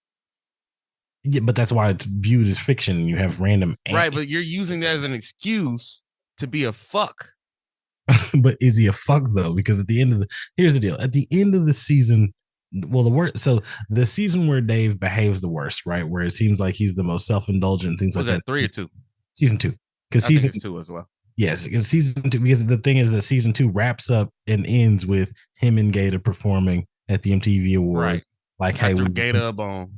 Yeah, but that's why it's viewed as fiction. You have random, right? But you're using that as an excuse to be a fuck. But is he a fuck though? Because at the end of here's the deal. At the end of the season, well, the season where Dave behaves the worst, right? Where it seems like he's the most self-indulgent, things like that. 3 or 2? Season 2. Because season 2 as well. Yes, it's season 2. Because the thing is that season 2 wraps up and ends with him and Gator performing at the MTV Awards. Right. Like, hey, we Gator a bone.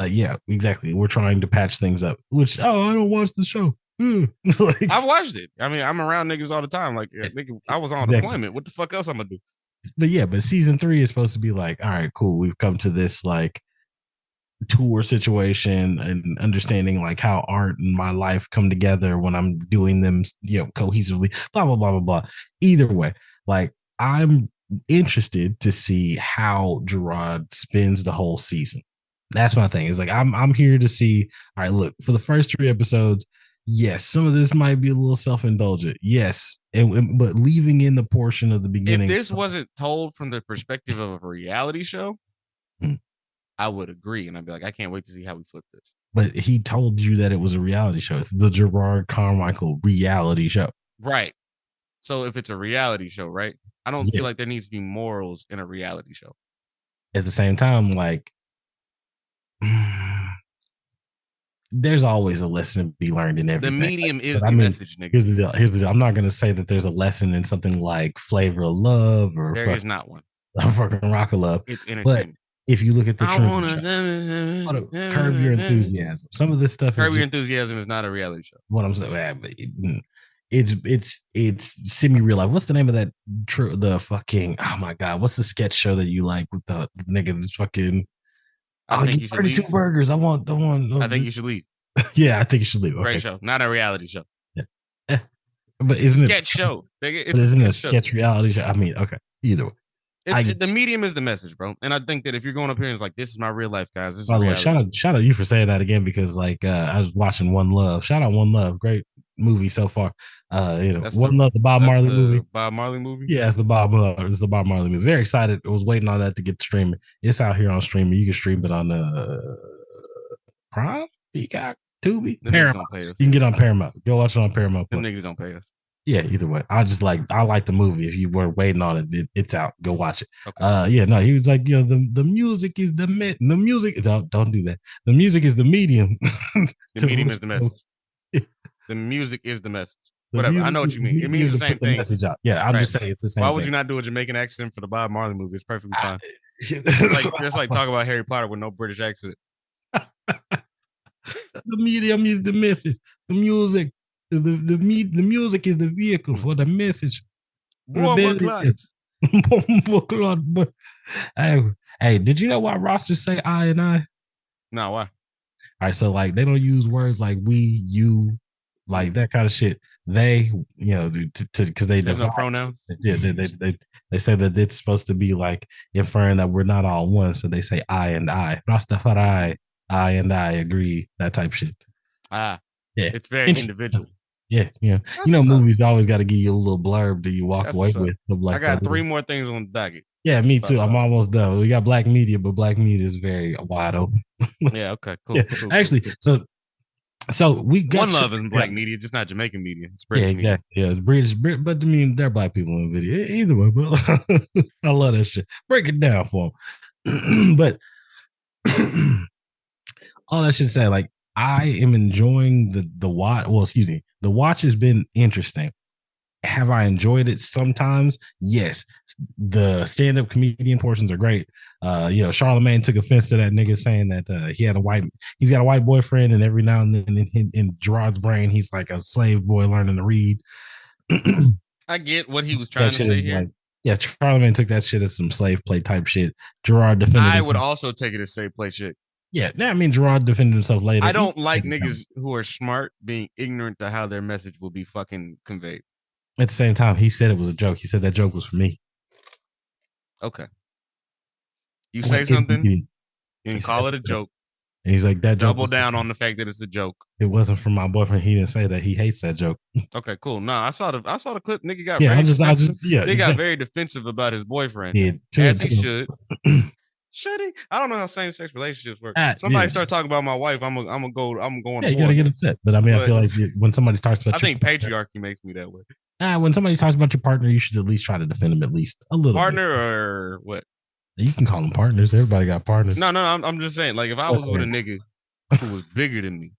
Yeah, exactly. We're trying to patch things up. Which, I don't watch the show. Like, I've watched it. I mean, I'm around niggas all the time. Like, nigga, I was on deployment. What the fuck else I'm gonna do? But yeah, but season 3 is supposed to be like, all right, cool. We've come to this like tour situation and understanding like how art and my life come together when I'm doing them, cohesively. Blah blah blah blah blah. Either way, like I'm interested to see how Jerrod spends the whole season. That's my thing. It's like I'm here to see. All right, look, for the first 3 episodes. Yes, some of this might be a little self-indulgent. Yes, but leaving in the portion of the beginning. If this wasn't told from the perspective of a reality show, I would agree, and I'd be like, I can't wait to see how we flip this. But he told you that it was a reality show. It's the Jerrod Carmichael reality show, right? So if it's a reality show, right? I don't feel like there needs to be morals in a reality show. At the same time, like there's always a lesson to be learned in everything. The medium is the message, nigga. Here's the deal. I'm not gonna say that there's a lesson in something like Flavor of Love or there is not one. Fucking Rock of Love. It's entertainment. But if you look at the Curb Your Enthusiasm, some of this stuff Curb Your Enthusiasm is not a reality show. What I'm saying, it's semi real life. What's the name of that? The fucking oh my god, what's the sketch show that you like with the nigga that's fucking? I think you should 32 leave. Burgers. I want. I think you should leave. Yeah, I think you should leave. Okay. Great show, not a reality show. Yeah, but isn't it sketch show? It's a sketch reality show. I mean, okay, either way. The medium is the message, bro. And I think that if you're going up here and it's like, this is my real life, guys. This is reality. Shout out you for saying that again, because like I was watching One Love. Shout out One Love. Great movie so far. One Love, the Bob Marley movie. Bob Marley movie? Yeah, it's the Bob Marley movie. Very excited. I was waiting on that to get streaming. It's out here on streaming. You can stream it on Prime, Peacock, Tubi, Paramount. You can get on Paramount. Go watch it on Paramount. Them niggas don't pay us. Yeah, either way. I like the movie. If you were waiting on it, it's out. Go watch it. Okay. He was like, the music is the music. Don't do that. The music is the medium. The medium is the message. The music is the message. Whatever. I know what you mean. It means the same thing. Message out. Yeah, I'm just saying it's the same. Why would you not do a Jamaican accent for the Bob Marley movie? It's perfectly fine. It's like talking about Harry Potter with no British accent. The medium is the message. The music is the music is the vehicle for the message. But hey, did you know why rosters say I and I? No, why? All right, so like they don't use words like we, you, like that kind of shit. They, because there's no pronouns. Yeah, they say that it's supposed to be like inferring that we're not all one. So they say I and I. Rastafari, I and I agree. That type shit. Yeah, it's very individual. Yeah. Movies always got to give you a little blurb that you walk away with. Like I got 3 more things on the docket. Yeah, me too. I'm almost done. We got Black Media, but Black Media is very wide open. Yeah, okay, cool. Yeah. Cool. Actually, so we got One Love is Black Media, just not Jamaican media. It's British media. Yeah, it's British, but I mean, they're Black people in the video. Either way, but I love that shit. Break it down for them. But all that shit said, like, I am enjoying the watch. Well, excuse me. The watch has been interesting. Have I enjoyed it sometimes? Yes. The stand-up comedian portions are great. Charlemagne took offense to that nigga saying that he's got a white boyfriend, and every now and then in Jerrod's brain, he's like a slave boy learning to read. I get what he was trying to say here. Charlemagne took that shit as some slave play type shit. Jerrod defended. I would also take it as slave play shit. Yeah, I mean, Jerrod defended himself later. I don't like niggas who are smart being ignorant to how their message will be fucking conveyed. At the same time, he said it was a joke. He said that joke was for me. Okay. You say something, and call it a joke. And he's like, that joke. Double down on the fact that it's a joke. It wasn't from my boyfriend. He didn't say that. He hates that joke. Okay, cool. No, I saw the clip. Nigga got got very defensive about his boyfriend. Yeah, as he should. Should he? I don't know how same-sex relationships work. Somebody start talking about my wife, I'm gonna go. Yeah, you gotta get upset. But I mean, I feel like when somebody starts about, I think patriarchy makes me that way. When somebody talks about your partner, you should at least try to defend them at least a little. Partner or what? You can call them partners. Everybody got partners. No. I'm just saying. Like if I was with a nigga who was bigger than me,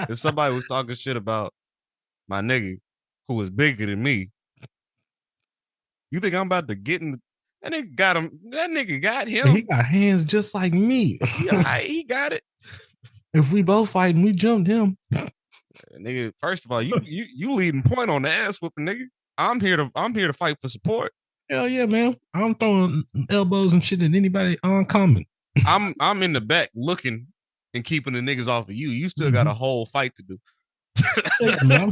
if somebody was talking shit about my nigga who was bigger than me. You think I'm about to get in? That nigga got him. That nigga got him. He got hands just like me. Yeah, he got it. If we both fight and we jumped him, nigga. First of all, you leading point on the ass whooping, nigga. I'm here to fight for support. Hell yeah, man. I'm throwing elbows and shit at anybody uncommon. I'm in the back looking and keeping the niggas off of you. You still got a whole fight to do. Yeah, man,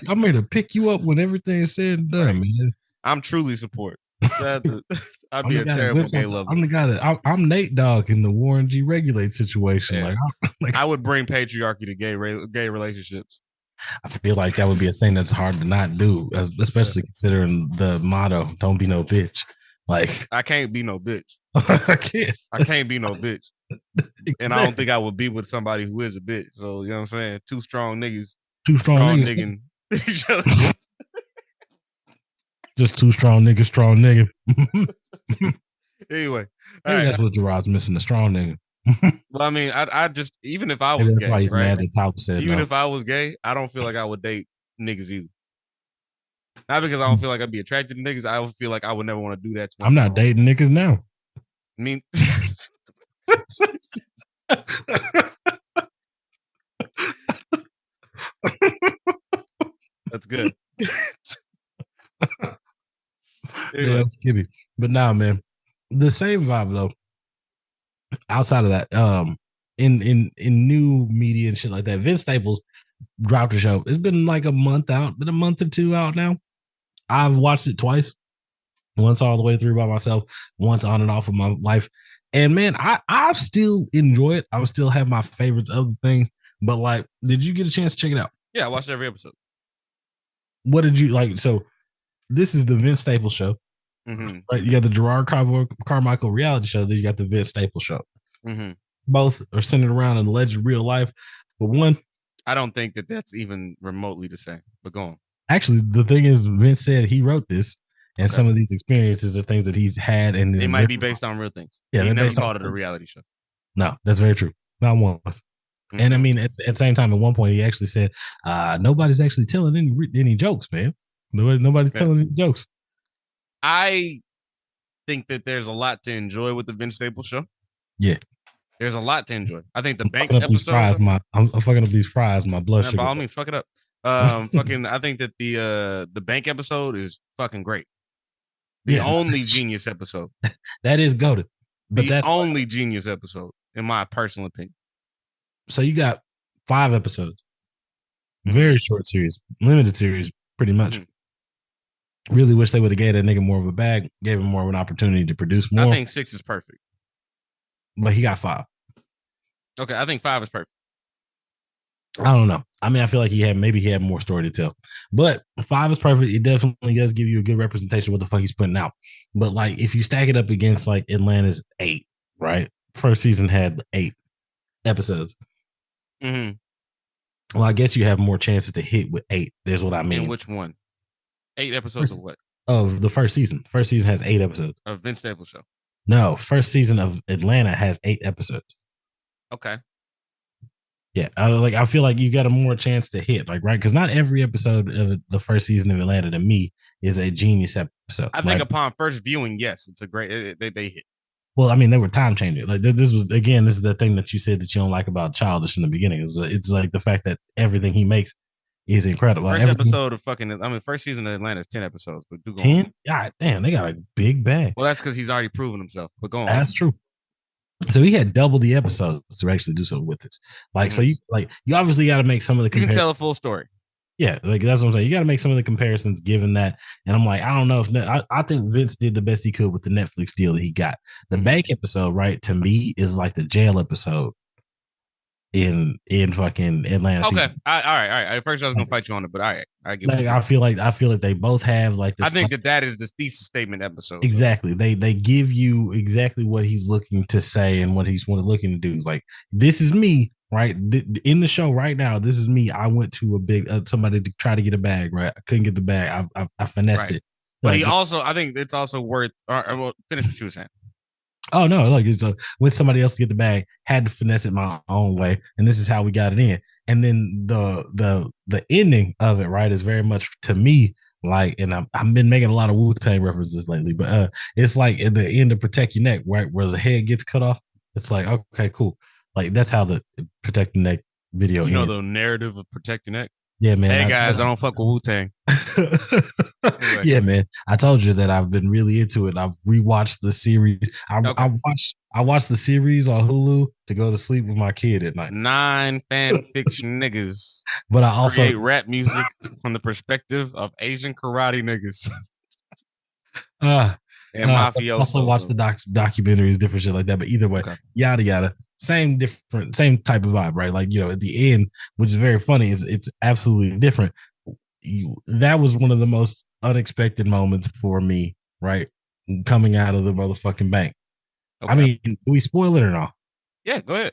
I'm here to pick you up when everything's said and done, man. I'm truly support. I'd be a terrible gay lover. I'm the guy that I'm Nate Dogg in the Warren G. Regulate situation. Yeah. I would bring patriarchy to gay relationships. I feel like that would be a thing that's hard to not do, especially considering the motto, don't be no bitch. Like I can't be no bitch. I can't be no bitch. Exactly. And I don't think I would be with somebody who is a bitch. So you know what I'm saying? 2 strong niggas Two strong niggas. Just two strong niggas, strong nigga. Anyway, maybe that's what Jerrod's missing, the strong nigga. Well, I mean, I just, even if I was maybe that's gay, why he's right? mad that Tyler said even no. if I was gay, I don't feel like I would date niggas either. Not because I don't feel like I'd be attracted to niggas. I would feel like I would never want to do that to I'm not dating niggas now. I mean, that's good. Anyway. Yeah, but now, man, the same vibe though. Outside of that, in new media and shit like that, Vince Staples dropped a show. It's been like a month out, been a month or two out now. I've watched it twice. Once all the way through by myself, once on and off of my life. And man, I still enjoy it. I would still have my favorites of the things. But like, did you get a chance to check it out? Yeah, I watched every episode. What did you like? So this is the Vince Staples show. Mm-hmm. Right? You got the Jerrod Carmichael reality show. Then you got the Vince Staples show. Mm-hmm. Both are centered around an alleged real life. But one, I don't think that that's even remotely the same. But go on. Actually, the thing is, Vince said he wrote this. And some of these experiences are things that he's had, and they might be based on real things. Yeah, he never called it a reality show. No, that's very true. Not once. Mm-hmm. And I mean, at the same time, at one point, he actually said, "Nobody's actually telling any jokes, man. Nobody's telling any jokes." I think that there's a lot to enjoy with the Vince Staples show. Yeah, there's a lot to enjoy. I think the bank episode. I'm fucking up these fries. My blood sugar. By all means, fuck it up. I think that the bank episode is fucking great. The only genius episode. That is goated. But that's only genius episode, in my personal opinion. So you got 5 episodes. Very short series. Limited series, pretty much. Mm-hmm. Really wish they would have gave that nigga more of a bag, gave him more of an opportunity to produce more. I think 6 is perfect. But he got 5. Okay, I think 5 is perfect. I don't know. I mean, I feel like he had more story to tell. But 5 is perfect. It definitely does give you a good representation of what the fuck he's putting out. But like, if you stack it up against like Atlanta's 8, right? First season had 8 episodes. Mm-hmm. Well, I guess you have more chances to hit with 8. There's what I mean. And which one? 8 episodes of what? Of the first season. First season has 8 episodes. Of Vince Staples show. No, first season of Atlanta has 8 episodes. Okay. Yeah, I feel like you got a more chance to hit, like, right? Because not every episode of the first season of Atlanta, to me, is a genius episode. I think upon first viewing, yes, it's a great. They hit. Well, I mean, they were time changing. Like this is the thing that you said that you don't like about Childish in the beginning. It's like the fact that everything he makes is incredible. First episode of first season of Atlanta is 10 episodes. But 10? God damn, they got a big bag. Well, that's because he's already proven himself. But go on. That's true. So he had double the episodes to actually do something with this. Like, so you obviously got to make some of the. You can tell a full story. Yeah, like that's what I'm saying. You got to make some of the comparisons given that. And I'm like, I don't know if I think Vince did the best he could with the Netflix deal that he got. The bank episode, right, to me is like the jail episode in fucking Atlanta. Okay, all right. At first I was gonna fight you on it, but all right, I get. Like, I feel like they both have like this. I think that is the thesis statement episode. Exactly. They give you exactly what he's looking to say and what he's looking to do. It's like, this is me, right? In the show right now, this is me. I went to a big somebody to try to get a bag, right? I couldn't get the bag. I finessed it. But he also, I think it's also worth. Well, finish what you were saying. Oh no! Like, it's with somebody else to get the bag, had to finesse it my own way, and this is how we got it in. And then the ending of it, right, is very much to me like, and I've been making a lot of Wu-Tang references lately, but it's like at the end of Protect Your Neck, right, where the head gets cut off. It's like, okay, cool. Like, that's how the Protect Your Neck video. You know the narrative of Protect Your Neck. Yeah, man. Hey guys, I don't fuck with Wu-Tang. Anyway. Yeah, man. I told you that I've been really into it. I've rewatched the series. I watched the series on Hulu to go to sleep with my kid at night. 9 fan fiction niggas. But I also create rap music from the perspective of Asian karate niggas. And mafiosos. Also watch the documentaries, different shit like that. But either way, yada yada. Same type of vibe, right? Like, you know, at the end, which is very funny, it's absolutely different. That was one of the most unexpected moments for me, right? Coming out of the motherfucking bank. Okay. I mean, do we spoil it or not? Yeah, go ahead.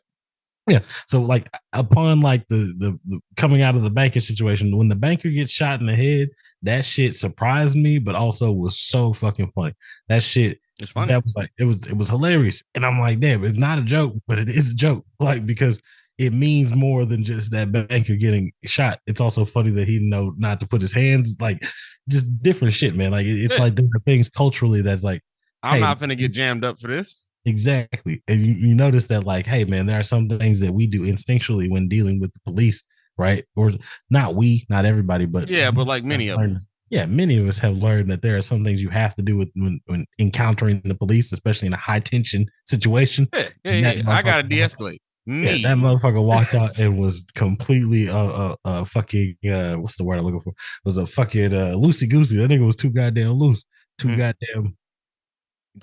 Yeah. So like upon like the coming out of the banker situation, when the banker gets shot in the head, that shit surprised me, but also was so fucking funny. That shit It's funny. that was like it was hilarious. And I'm like, damn, it's not a joke, but it is a joke. Like because it means more than just that banker getting shot. It's also funny that he know not to put his hands like just different shit, man. Like it's like different things culturally that's like, I'm hey, not finna get jammed up for this. exactly. And you notice that, like, hey, man, there are some things that we do instinctually when dealing with the police, right? Or not we, not everybody, but yeah, but like many of us. Yeah, many of us have learned that there are some things you have to do with when encountering the police, especially in a high tension situation. Yeah. I gotta de-escalate. Yeah, that motherfucker walked out and was completely fucking what's the word I'm looking for? Was a fucking loosey goosey. That nigga was too goddamn loose, too goddamn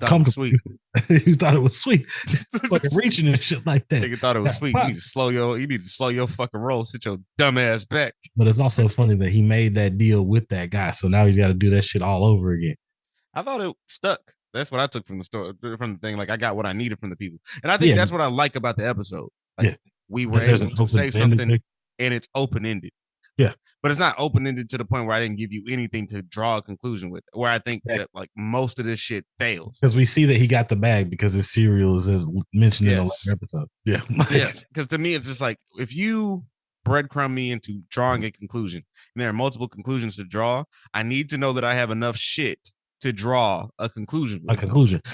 comfortable. You thought it was sweet, fucking reaching and shit like that. Nigga thought it was sweet. You need to slow your fucking roll. Sit your dumb ass back. But it's also funny that he made that deal with that guy, so now he's got to do that shit all over again. I thought it stuck. That's what I took from the story, from the thing. Like I got what I needed from the people, and I think that's what I like about the episode. Like we were able to say something, and it's open ended. Yeah, but it's not open ended to the point where I didn't give you anything to draw a conclusion with. Where I think that like most of this shit fails because we see that he got the bag because his cereal is mentioned in the last episode. Yeah, yes. Because to me, it's just like if you breadcrumb me into drawing a conclusion, and there are multiple conclusions to draw, I need to know that I have enough shit to draw a conclusion.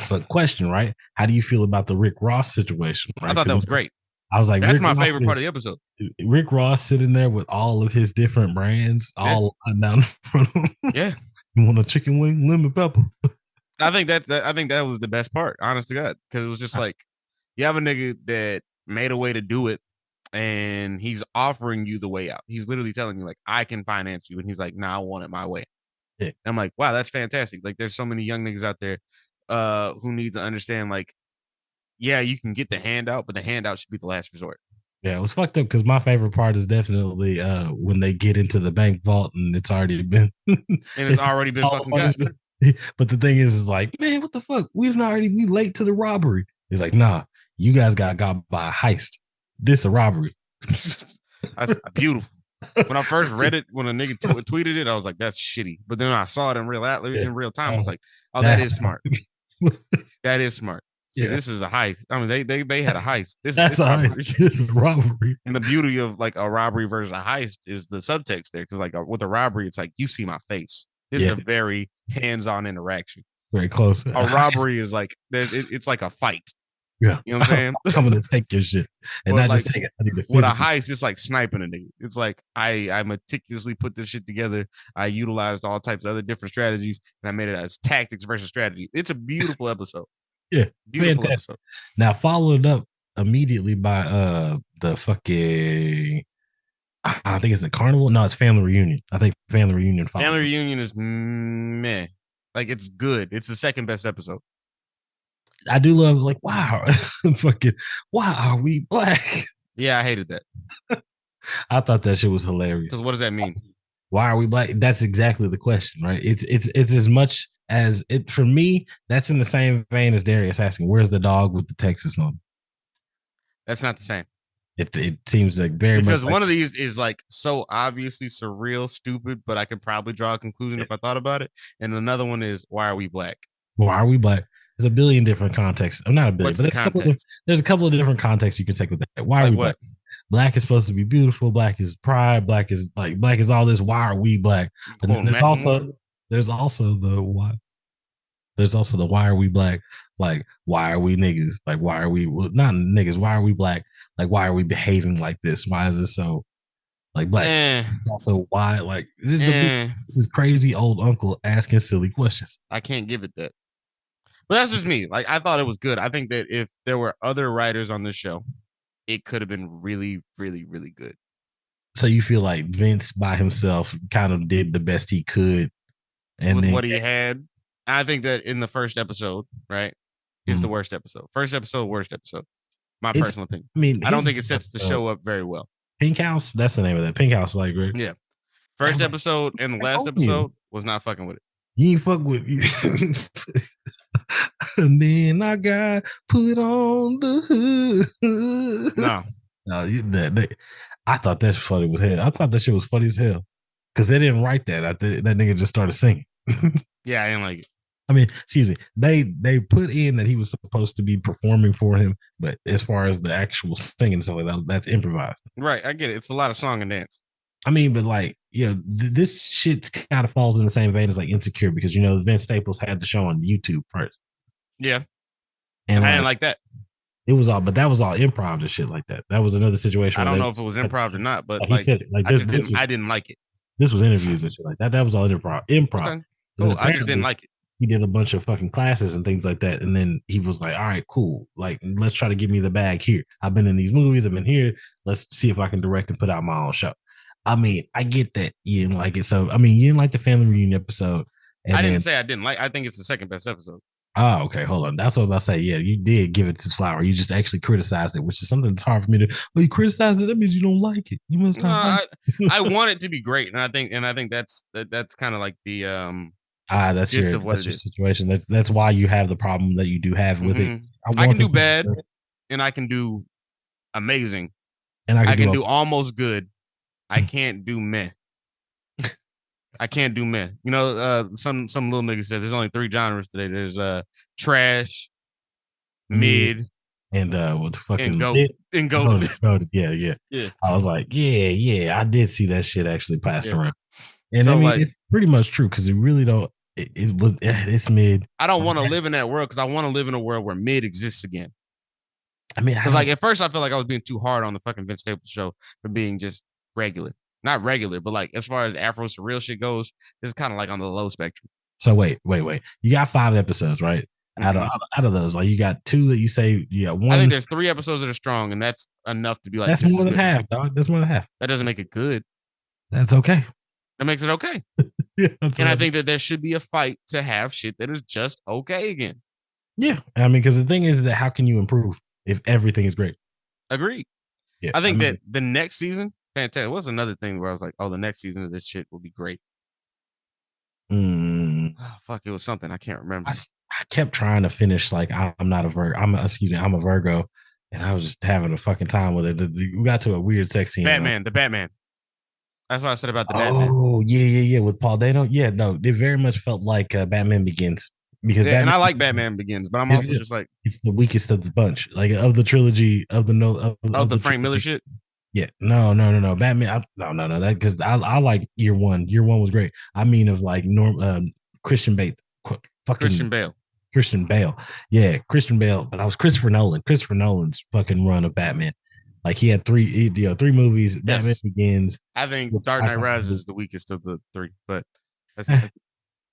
But question, right? How do you feel about the Rick Ross situation? Right? I thought that was great. I was like, that's my favorite part of the episode. Rick Ross sitting there with all of his different brands, all down in front of him. Yeah. You want a chicken wing, lemon pepper? I think that was the best part, honest to God, because it was just like you have a nigga that made a way to do it, and he's offering you the way out. He's literally telling you like, I can finance you, and he's like, nah, I want it my way. Yeah. And I'm like, wow, that's fantastic. Like, there's so many young niggas out there who need to understand, like, yeah, you can get the handout, but the handout should be the last resort. Yeah, it was fucked up because my favorite part is definitely when they get into the bank vault and it's already been it's already been fucking got. But the thing is like, man, what the fuck? We late to the robbery. He's like, nah, you guys got by a heist. This a robbery. That's beautiful. When I first read it, when a nigga tweeted it, I was like, that's shitty. But then I saw it in real time. I was like, oh, that is smart. That is smart. See, this is a heist. I mean, they had a heist. That's a heist. It's a robbery. And the beauty of like a robbery versus a heist is the subtext there. Because like with a robbery, it's like, you see my face. This is a very hands-on interaction. Very close. A robbery is like, it's like a fight. Yeah. You know what I'm saying? I'm coming to take your shit. And not just take it. With a heist, it's like sniping a nigga. It's like I meticulously put this shit together. I utilized all types of other different strategies, and I made it as tactics versus strategy. It's a beautiful episode. Yeah. Beautiful episode. Now followed up immediately by the fucking I think it's the carnival. No, it's family reunion. I think family reunion. Family reunion is meh. Like it's good. It's the second best episode. I do love like wow, fucking why are we black? Yeah, I hated that. I thought that shit was hilarious. Because what does that mean? Why are we black? That's exactly the question, right? It's as much as it for me. That's in the same vein as Darius asking, "Where's the dog with the Texas on?" That's not the same. It seems like very because much one of these is like so obviously surreal, stupid, but I could probably draw a conclusion if I thought about it. And another one is why are we black? Why are we black? There's a billion different contexts. I'm not a billion, but there's a couple of different contexts you can take with that. Why are we black? Black is supposed to be beautiful. Black is pride. Black is all this. Why are we black? But then there's also the why. There's also the why are we black? Like why are we niggas? Like why are we not niggas? Why are we black? Like why are we behaving like this? Why is it so like black? Also why like this is crazy old uncle asking silly questions. I can't give it that. But that's just me. Like I thought it was good. I think that if there were other writers on this show, it could have been really, really, really good. So you feel like Vince by himself kind of did the best he could, and with what he had. I think that in the first episode, right, is the worst episode. First episode, worst episode. My personal opinion. I mean, I don't think it sets the show up very well. Pink House, that's the name of that. Pink House, like right? Yeah. First episode and the last episode was not fucking with it. You ain't fuck with you. And then I got put on the hood. No. I thought that funny was hell. I thought that shit was funny as hell because they didn't write that. That nigga just started singing. Yeah, I didn't like it. I mean, excuse me. They put in that he was supposed to be performing for him, but as far as the actual singing, so that's improvised. Right, I get it. It's a lot of song and dance. I mean, but like, this shit kind of falls in the same vein as like Insecure because Vince Staples had the show on YouTube first. Yeah, and I didn't like that. It was all, but that was all improv and shit like that. That was another situation. I don't know if it was improv or not, but he said like I didn't like it. This was interviews and shit like that. That was all improv. Okay, cool. I just didn't like it. He did a bunch of fucking classes and things like that, and then he was like, "All right, cool. Like, let's try to give me the bag here. I've been in these movies. I've been here. Let's see if I can direct and put out my own show." I mean, I get that you didn't like it. So, I mean, you didn't like the family reunion episode. I didn't say I didn't like. I think it's the second best episode. Oh, okay. Hold on. That's what I was about to say. Yeah, you did give it this flower. You just actually criticized it, which is something that's hard for me to. Well, you criticized it. That means you don't like it. You must not. I want it to be great, and I think that's kind of like the that's gist your, of what that's it your is. Situation. That's why you have the problem that you do have with it. I can do bad, and I can do amazing, and I can do almost good. I can't do meh. I can't do meh. Some little nigga said there's only 3 genres today. There's trash, mid, and what the fucking and goat. Yeah. I was like, yeah. I did see that shit actually passed around, and so, I mean it's pretty much true because it really don't. It's mid. I don't want to live in that world because I want to live in a world where mid exists again. I mean, because like at first I felt like I was being too hard on the fucking Vince Staples show for being just regular. Not regular, but like as far as Afro surreal shit goes, this is kind of like on the low spectrum. So wait. You got 5 episodes, right? Out of those, like you got 2 that you say, one. I think there's 3 episodes that are strong, and that's enough to be like. That's more than half, dog. That's more than half. That doesn't make it good. That's okay. That makes it okay. And I think that there should be a fight to have shit that is just okay again. Yeah, I mean, because the thing is that how can you improve if everything is great? Agreed. Yeah, I think that the next season. Fantastic. What's another thing where I was like, oh, the next season of this shit will be great. Oh, fuck, it was something I can't remember. I kept trying to finish like I'm a Virgo, and I was just having a fucking time with it. We got to a weird sex scene. The Batman. That's what I said about the Batman. Oh, yeah, with Paul Dano. Yeah, no, it very much felt like Batman Begins. Because and I like Batman Begins, but I'm also just like it's the weakest of the bunch, like of the trilogy of the Frank Miller shit. Yeah, no, Batman. No. That because I like Year One. Year One was great. I mean, of like Christian Bale. Christian Bale. Yeah, Christian Bale. But I was Christopher Nolan. Christopher Nolan's fucking run of Batman. Like he had 3 movies. Yes. Batman Begins. I think Dark Knight Rises is the weakest of the 3, but that's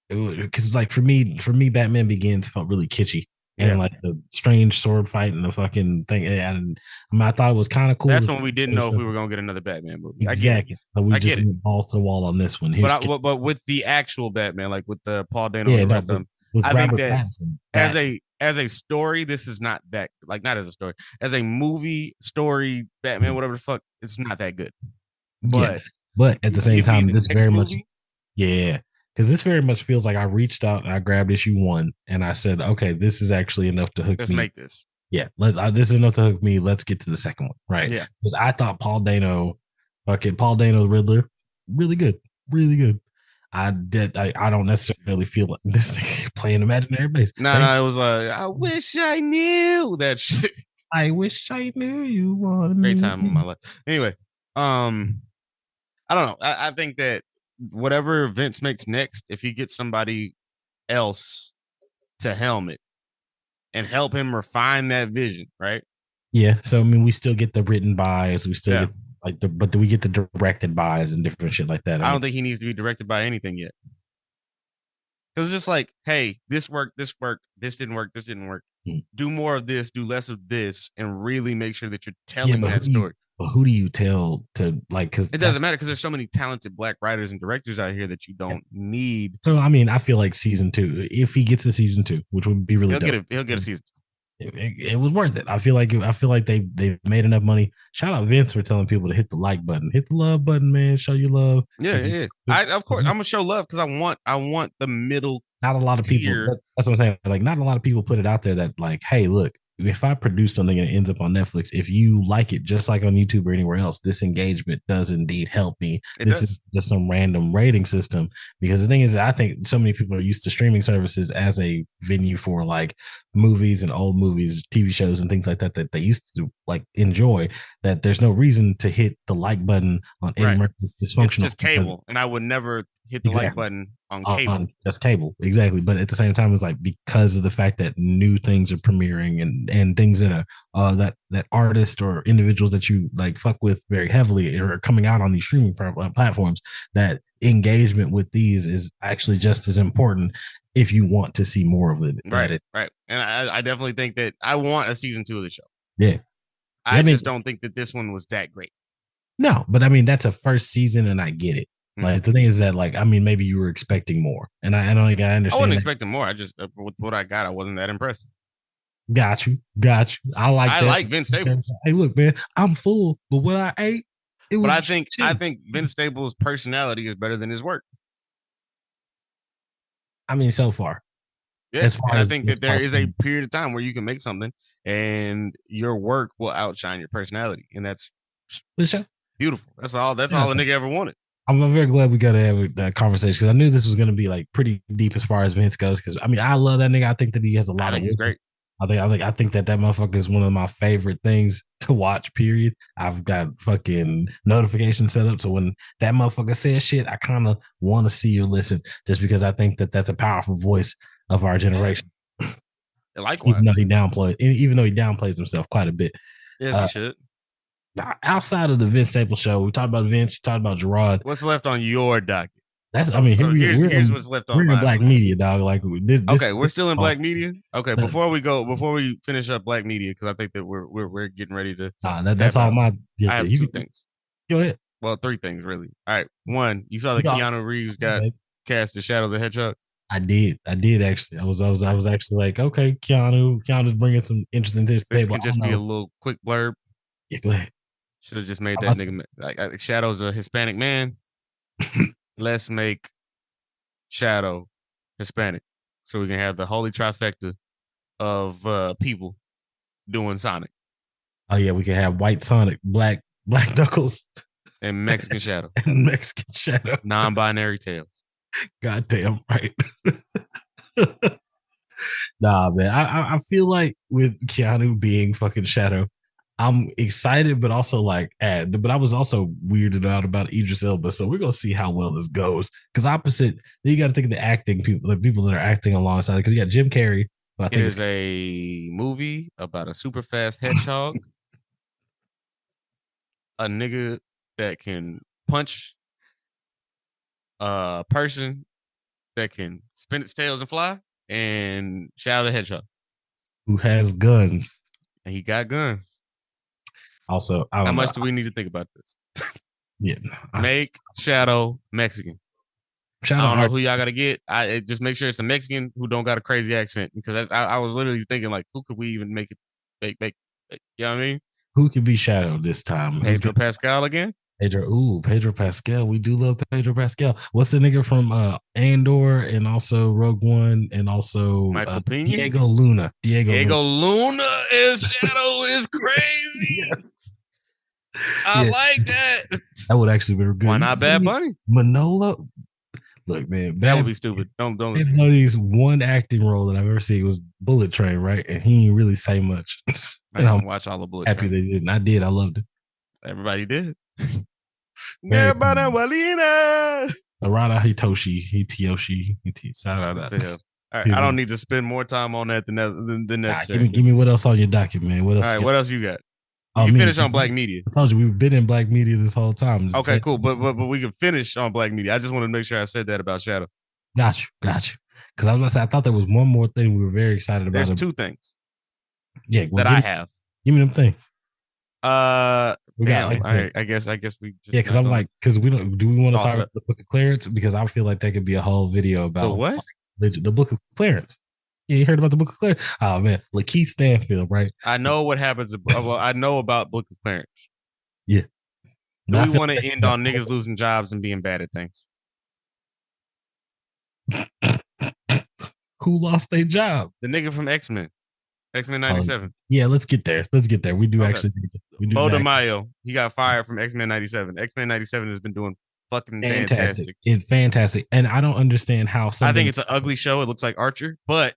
because like for me, Batman Begins felt really kitschy. And like the strange sword fight and the fucking thing. And I thought it was kind of cool. That's when we didn't know if we were going to get another Batman movie. Exactly. So we just went balls to the wall on this one. But with the actual Batman, like with the Paul Dano and the rest of them, I think that as a story, this is not that, like, not as a story. As a movie, story, Batman, whatever the fuck, it's not that good. But at the same time, this very much. Yeah. Because this very much feels like I reached out and I grabbed issue 1 and I said, okay, this is actually enough to hook me. Let's make this. Yeah, this is enough to hook me. Let's get to the second one, right? Yeah. Because I thought Paul Dano's Riddler, really good. I don't necessarily feel like this thing playing imaginary bass. No, it was I wish I knew that shit. I wish I knew you wanted me. Great time in my life. Anyway, I don't know. I think that whatever Vince makes next, if he gets somebody else to helm it and help him refine that vision, right? Yeah. So I mean, we still get the written bys, we still get but do we get the directed bys and different shit like that? I don't think he needs to be directed by anything yet. Because it's just like, hey, this worked, this didn't work, this didn't work. Do more of this, do less of this, and really make sure that you're telling that story. But who do you tell to like? Because it doesn't matter because there's so many talented Black writers and directors out here that you don't need. So I mean, I feel like season 2, if he gets a season 2, which would be really he'll get a season 2. It was worth it. I feel like they made enough money. Shout out Vince for telling people to hit the like button, hit the love button, man. Show your love. Yeah. Of course, I'm gonna show love because I want the middle. Not a lot of people. That's what I'm saying. Like, not a lot of people put it out there that like, hey, look, if I produce something and it ends up on Netflix, if you like it just like on YouTube or anywhere else, this engagement does indeed help me. It This does. is just some random rating system because the thing is, I think so many people are used to streaming services as a venue for like movies and old movies, TV shows, and things like that that they used to like enjoy. That there's no reason to hit the like button on any Right. dysfunctional. It's just cable, and I would never hit the like button on cable. That's cable, exactly. But at the same time, it's like because of the fact that new things are premiering and things that are that artists or individuals that you like fuck with very heavily are coming out on these streaming platforms. That engagement with these is actually just as important if you want to see more of it. Right. And I definitely think that I want a season 2 of the show. Yeah. I just don't think that this one was that great. No, but I mean that's a first season, and I get it. Like the thing is that, like, I mean, maybe you were expecting more, and I don't think I understand. I wasn't expecting more. I just with what I got, I wasn't that impressed. Got you. I like Vince Staples. Hey, look, man, I'm full, but what I ate, it was. But I think Vince Staples' personality is better than his work. I mean, so far. Yeah, and I think that there is a period of time where you can make something, and your work will outshine your personality, and that's beautiful. That's all. That's all a nigga ever wanted. I'm very glad we got to have that conversation because I knew this was going to be like pretty deep as far as Vince goes. Because I mean, I love that nigga. I think that he has a lot of. He's great. I think that motherfucker is one of my favorite things to watch. Period. I've got fucking notifications set up, so when that motherfucker says shit, I kind of want to see or listen, just because I think that that's a powerful voice of our generation. Likewise, even though he downplays himself quite a bit. Yes, he should. Outside of the Vince Staples show, we talked about Vince, we talked about Jerrod. What's left on your docket? Here's what's left on. We're in Black Media, dog. Like this. Okay, we're still in Black Media. Okay, before we finish up Black Media, because I think that we're getting ready to. That's all my. I have 2 things. Go ahead. Well, 3 things really. All right, 1, you saw that Keanu Reeves got cast as Shadow the Hedgehog. I did actually. I was actually like, okay, Keanu's bringing some interesting things to the table. This can just be a little quick blurb. Yeah, go ahead. Should have just made that nigga like Shadow's a Hispanic man. Let's make Shadow Hispanic so we can have the holy trifecta of people doing Sonic. Oh yeah, we can have white Sonic, black Knuckles, and Mexican Shadow. Non-binary Tails. Goddamn right. Nah, man. I feel like with Keanu being fucking Shadow, I'm excited, but also like, but I was also weirded out about Idris Elba. So we're gonna see how well this goes. Because opposite, you got to think of the acting people, the people that are acting alongside. Because you got Jim Carrey. I think it's a movie about a super fast hedgehog, a nigga that can punch a person that can spin its tails and fly, and Shadow the Hedgehog, who has guns. And he got guns. Also, how much do we need to think about this? Yeah, make Shadow Mexican. I don't know who y'all got to get. Just make sure it's a Mexican who don't got a crazy accent, because I was literally thinking like, who could we even make it? Make you know what I mean? Who could be Shadow this time? Pedro Pascal again? Pedro Pascal. We do love Pedro Pascal. What's the nigga from Andor and also Rogue One and also Michael Pena? Diego Luna. Diego Luna as Shadow is crazy. Yeah. I like that. That would actually be good. Why not Bad Bunny? Manolo. Look, man, that would be stupid. Don't listen. Buddy's one acting role that I've ever seen was Bullet Train, right? And he didn't really say much. I didn't watch all the Bullet Train. Happy they didn't. I did. I loved it. Everybody did. Arana Hitoshi. All right, I don't need to spend more time on that than necessary. Give me what else on your document, man. What else? All right, what else you got? You can finish on Black Media. I told you we've been in Black Media this whole time. Okay, cool. But we can finish on Black Media. I just want to make sure I said that about Shadow. Got you. Because I was gonna say I thought there was one more thing we were very excited about. There's 2 things. Yeah, that I have. Give me them things. I guess we just because I'm like, because we don't. Do we want to talk about the Book of Clarence? Because I feel like that could be a whole video about the what? The Book of Clarence. Yeah, you heard about the Book of Clarence? Oh man, Lakeith Stanfield, right? I know what happens. Well, I know about Book of Clarence. Yeah. Do we want to end on niggas losing jobs and being bad at things? Who lost their job? The nigga from X-Men. X-Men 97. Yeah, let's get there. Let's get there. We do Okay. actually. We do Bo that. DeMaio, he got fired from X-Men 97. X-Men 97 has been doing fucking fantastic. It's fantastic, and I don't understand how I think something. it's an ugly show. It looks like Archer, but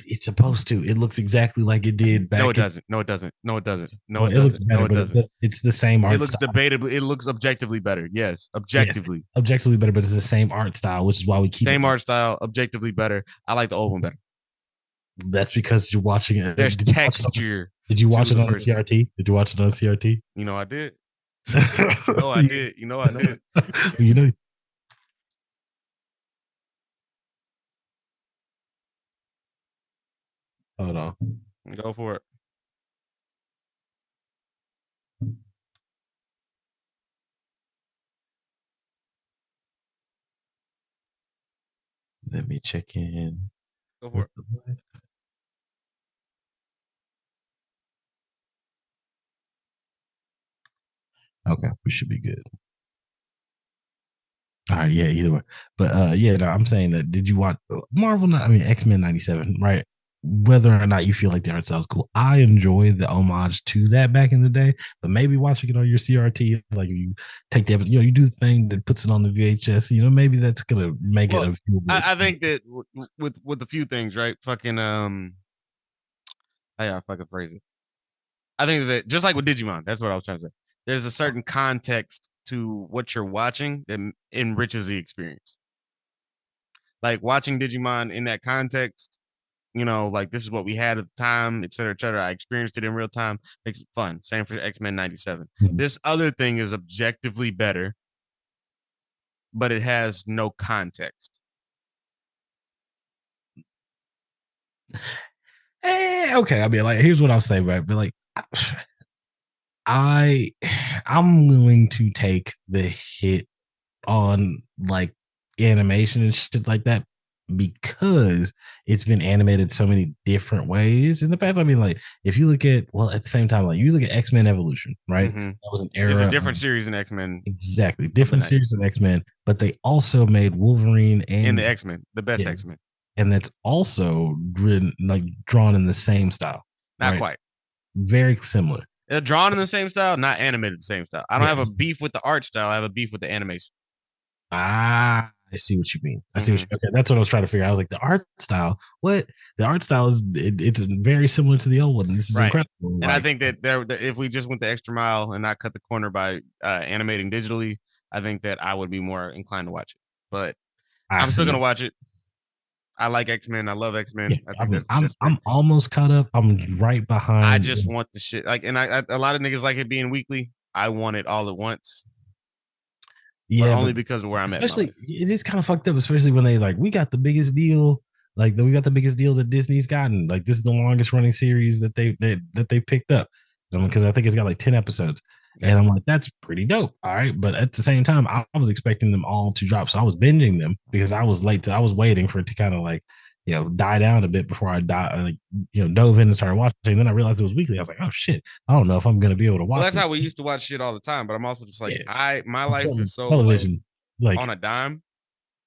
It's supposed to. It looks exactly like it did back. no, it doesn't. No, it doesn't. No, it doesn't. No, Well, it it looks doesn't. better, No, it but doesn't. it's the same art It looks style. debatably. It looks objectively better. Yes, objectively. Yes, objectively better, but it's the same art style, which is why we keep Same art style, objectively better. I like the old one better. That's because you're watching it. There's texture. Did you watch it on CRT? Did you watch it on CRT? You know I did. No, I did. You know I did. You know. Hold on. Go for it. Let me check in. Go for it. Okay, we should be good. All right, yeah, either way. But yeah, no, I'm saying that did you watch Marvel? I mean, X-Men 97, right? Whether or not you feel like the art style is cool, I enjoy the homage to that back in the day. But maybe watching it on your CRT, like you take the, you do the thing that puts it on the VHS. Maybe that's gonna make it. I think that with a few things, right? Fucking how I fucking phrase it. I think that just like with Digimon, that's what I was trying to say. There's a certain context to what you're watching that enriches the experience. Like watching Digimon in that context, like this is what we had at the time, et cetera, et cetera. I experienced it in real time, makes it fun. Same for X-Men 97. Mm-hmm. This other thing is objectively better, but it has no context. Okay, I mean, like, here's what I'll say, right? But like, I'm willing to take the hit on like animation and shit like that because it's been animated so many different ways in the past. I mean, like, if you look at at the same time, like you look at X-Men Evolution, right? Mm-hmm. That was an era. It's a different series in X-Men. Exactly, different series of X-Men, but they also made Wolverine and the X-Men, the best X-Men. And that's also drawn in the same style. Not quite. Very similar. They're drawn in the same style, not animated the same style. I don't have a beef with the art style. I have a beef with the animation. I see what you mean. Okay, that's what I was trying to figure out. I was like, the art style. What? The art style is it's very similar to the old one. This is incredible. And I think that if we just went the extra mile and not cut the corner by animating digitally, I think that I would be more inclined to watch it. But I'm still gonna watch it. I like X-Men. I love X-Men. Yeah, I'm almost caught up. I'm right behind. I just want the shit. And a lot of niggas like it being weekly. I want it all at once. Yeah, only because of where I'm at. Especially, it is kind of fucked up, especially when they we got the biggest deal. Like we got the biggest deal that Disney's gotten. Like this is the longest running series that they picked up. Because I think it's got like 10 episodes. Yeah. And I'm like, that's pretty dope. All right. But at the same time, I was expecting them all to drop. So I was binging them because I was late. I was waiting for it to kind of die down a bit before I dove in and started watching. And then I realized it was weekly. I was like, oh shit, I don't know if I'm going to be able to watch. Well, that's how we used to watch shit all the time. But I'm also just like, my life is so television, like on a dime.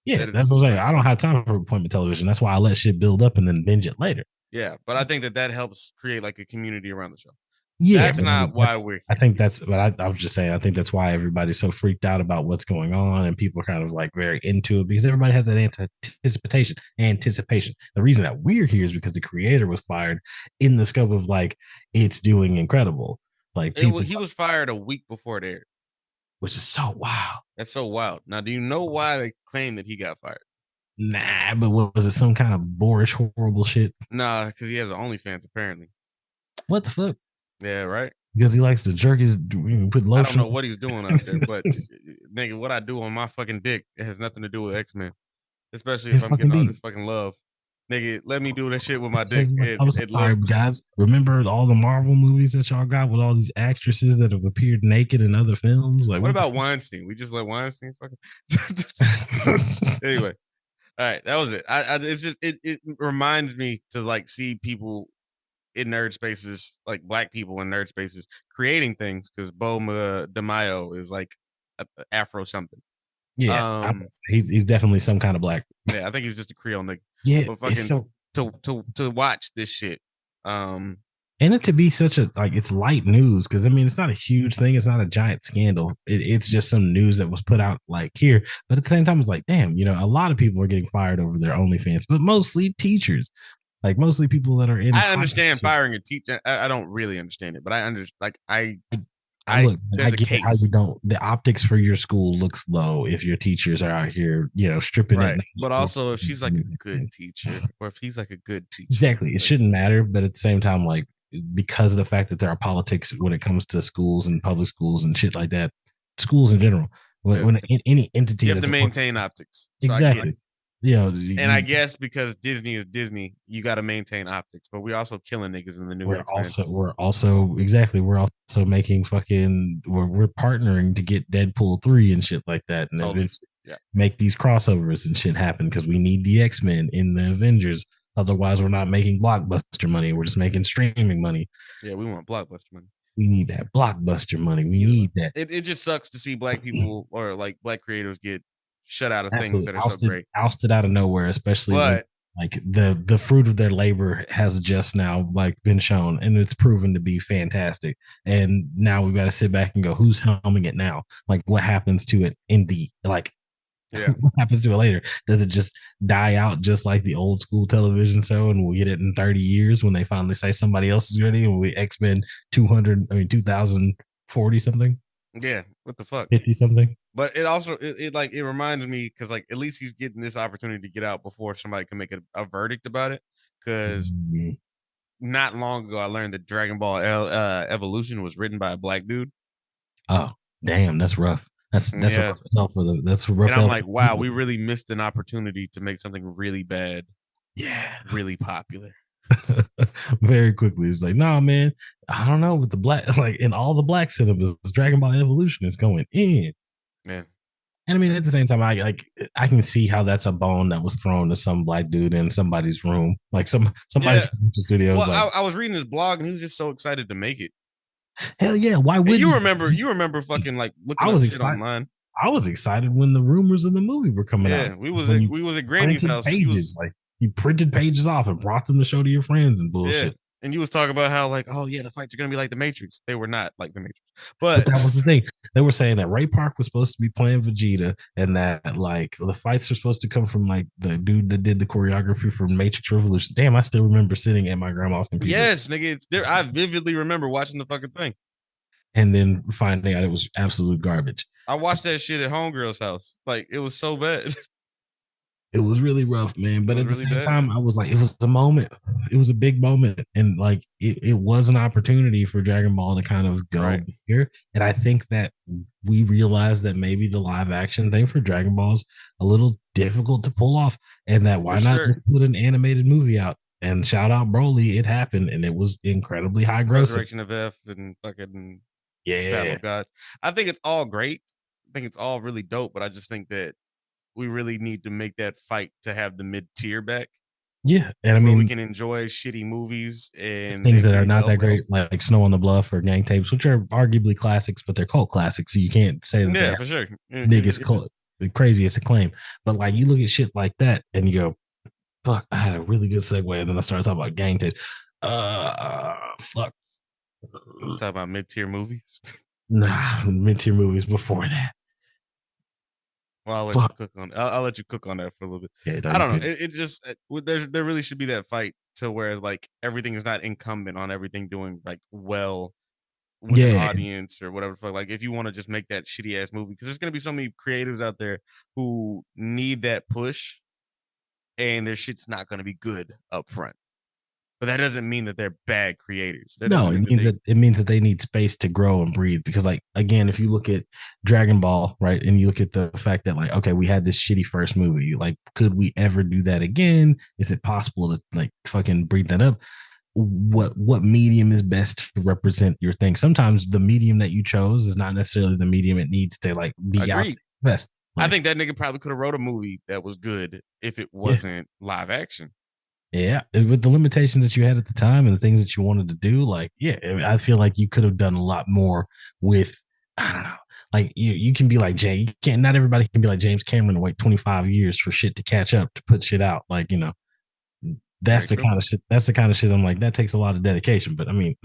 Yeah, that's what I'm saying. I don't have time for appointment television. That's why I let shit build up and then binge it later. Yeah. But I think that helps create like a community around the show. Yeah, that's not why we're here. I think that's, but I was just saying, I think that's why everybody's so freaked out about what's going on, and people are kind of like very into it because everybody has that anticipation. The reason that we're here is because the creator was fired in the scope of it's doing incredible. Like he was fired a week before it aired, which is so wild. That's so wild. Now, do you know why they claim that he got fired? Nah, but what was it? Some kind of boorish, horrible shit? Nah, because he has an OnlyFans apparently. What the fuck? Yeah, right. Because he likes to jerk put lotion. I don't know what he's doing out there, but nigga, what I do on my fucking dick, it has nothing to do with X-Men. Especially if I'm getting all this fucking love. Nigga, let me do that shit with my dick. I'm sorry, guys. Remember all the Marvel movies that y'all got with all these actresses that have appeared naked in other films? Like, what about Weinstein? We just let Weinstein fucking. Anyway, all right, that was it. It's just it reminds me to see people in nerd spaces, like black people in nerd spaces, creating things because Bo DeMaio is like Afro something. Yeah, he's definitely some kind of black. Yeah, I think he's just a Creole nigga. Yeah, but fucking to watch this shit, And it to be such a like it's light news because I mean it's not a huge thing, it's not a giant scandal. It's just some news that was put out like here, but at the same time it's like damn, a lot of people are getting fired over their OnlyFans, but mostly teachers, like mostly people that are in. I understand firing a teacher. I don't really understand it, but I understand. Like I look, I there's a get how you case. don't. The optics for your school looks low if your teachers are out here, stripping Right. it. But also, if she's like a good teacher, or if he's like a good teacher, Exactly, it like, shouldn't matter. But at the same time, like because of the fact that there are politics when it comes to schools and public schools and shit like that, schools in general, when any entity you have to maintain optics. So exactly. And I guess because Disney is Disney, you got to maintain optics. But we also killing niggas in the new X-Men. We're also making fucking we're partnering to get Deadpool 3 and shit like that, and eventually make these crossovers and shit happen because we need the X-Men in the Avengers. Otherwise, we're not making blockbuster money. We're just making streaming money. Yeah, we want blockbuster money. We need that blockbuster money. We need that. It just sucks to see black people or like black creators get shut out of things that are so great, ousted out of nowhere, especially when, like the fruit of their labor has just now like been shown and it's proven to be fantastic. And now we've got to sit back and go, who's helming it now? Like what happens to it in the what happens to it later? Does it just die out just like the old school television show and we'll get it in 30 years when they finally say somebody else is ready and we X-Men 2040 something? Yeah, what the fuck? 50 something. But it also it reminds me because like at least he's getting this opportunity to get out before somebody can make a verdict about it. Because not long ago I learned that Dragon Ball Evolution was written by a black dude. Oh damn, that's rough. That's rough that's rough. And I'm like, wow, we really missed an opportunity to make something really bad. Yeah, really popular. Very quickly, it's like, nah, man. I don't know with the black, like in all the black cinemas, Dragon Ball Evolution is going in. Yeah. And I mean, at the same time, I can see how that's a bone that was thrown to some black dude in somebody's room, like somebody's studio. Well, like, I was reading his blog and he was just so excited to make it. Hell yeah! Why would you remember fucking like looking up shit online? I was excited when the rumors of the movie were coming out. Yeah, we was at Granny's house. You printed pages off and brought them to show to your friends and bullshit. Yeah. And you was talking about how like, oh yeah, the fights are gonna be like the Matrix. They were not like the Matrix, but that was the thing. They were saying that Ray Park was supposed to be playing Vegeta, and that like the fights are supposed to come from like the dude that did the choreography for Matrix Revolution. Damn, I still remember sitting at my grandma's computer. Yes, nigga, it's there. I vividly remember watching the fucking thing, and then finding out it was absolute garbage. I watched that shit at homegirl's house. Like it was so bad. It was really rough, man. But at the same time, I was like, it was a moment. It was a big moment. And like it was an opportunity for Dragon Ball to kind of go here. And I think that we realized that maybe the live action thing for Dragon Ball is a little difficult to pull off. And that why not put an animated movie out? And shout out Broly, it happened and it was incredibly high grossing. Resurrection of F and fucking Battle of Gods. I think it's all great. I think it's all really dope, but I just think that we really need to make that fight to have the mid-tier back. Yeah, and I mean, we can enjoy shitty movies and things that are not that great, like Snow on the Bluff or Gang Tapes, which are arguably classics, but they're cult classics, so you can't say that. Yeah, for sure. Biggest cult, the craziest acclaim. But like you look at shit like that, and you go, "Fuck!" I had a really good segue, and then I started talking about Gang Tapes. Fuck. Talk about mid-tier movies. Nah, mid-tier movies before that. Well, I'll let you cook on that for a little bit. Yeah, I don't know. It just there really should be that fight to where like everything is not incumbent on everything doing like well with an audience or whatever. Like if you want to just make that shitty ass movie, because there's gonna be so many creatives out there who need that push, and their shit's not gonna be good up front. But that doesn't mean that they're bad creators. It means that they need space to grow and breathe. Because, like, again, if you look at Dragon Ball, right, and you look at the fact that, like, okay, we had this shitty first movie. Like, could we ever do that again? Is it possible to like fucking breathe that up? What medium is best to represent your thing? Sometimes the medium that you chose is not necessarily the medium it needs to like be out best. Like, I think that nigga probably could have wrote a movie that was good if it wasn't live action. Yeah, with the limitations that you had at the time and the things that you wanted to do, like, yeah, I feel like you could have done a lot more with, I don't know, like you can be like Jay. You can't, not everybody can be like James Cameron and wait 25 years for shit to catch up to put shit out. Like, you know, That's the kind of shit. That's the kind of shit. I'm like, that takes a lot of dedication. But I mean,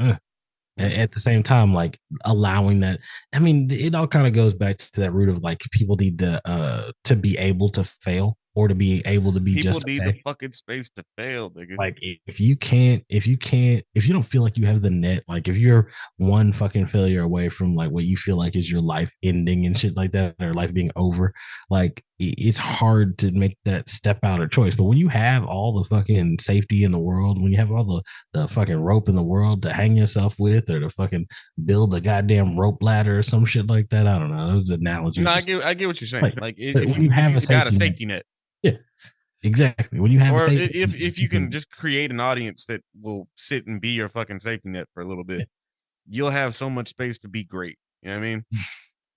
at the same time, like allowing that. I mean, it all kind of goes back to that root of like people need to be able to fail or to be able to be people just need the fucking space to fail, nigga. Like if you don't feel like you have the net, like if you're one fucking failure away from like what you feel like is your life ending and shit like that, or life being over, like it's hard to make that step out or choice. But when you have all the fucking safety in the world, when you have all the fucking rope in the world to hang yourself with, or to fucking build a goddamn rope ladder or some shit like that, I don't know. Those analogies. No, I get what you're saying. Like if you have if you got a safety net. Yeah. Exactly. When you have or a safety if you can just create an audience that will sit and be your fucking safety net for a little bit, you'll have so much space to be great. You know what I mean?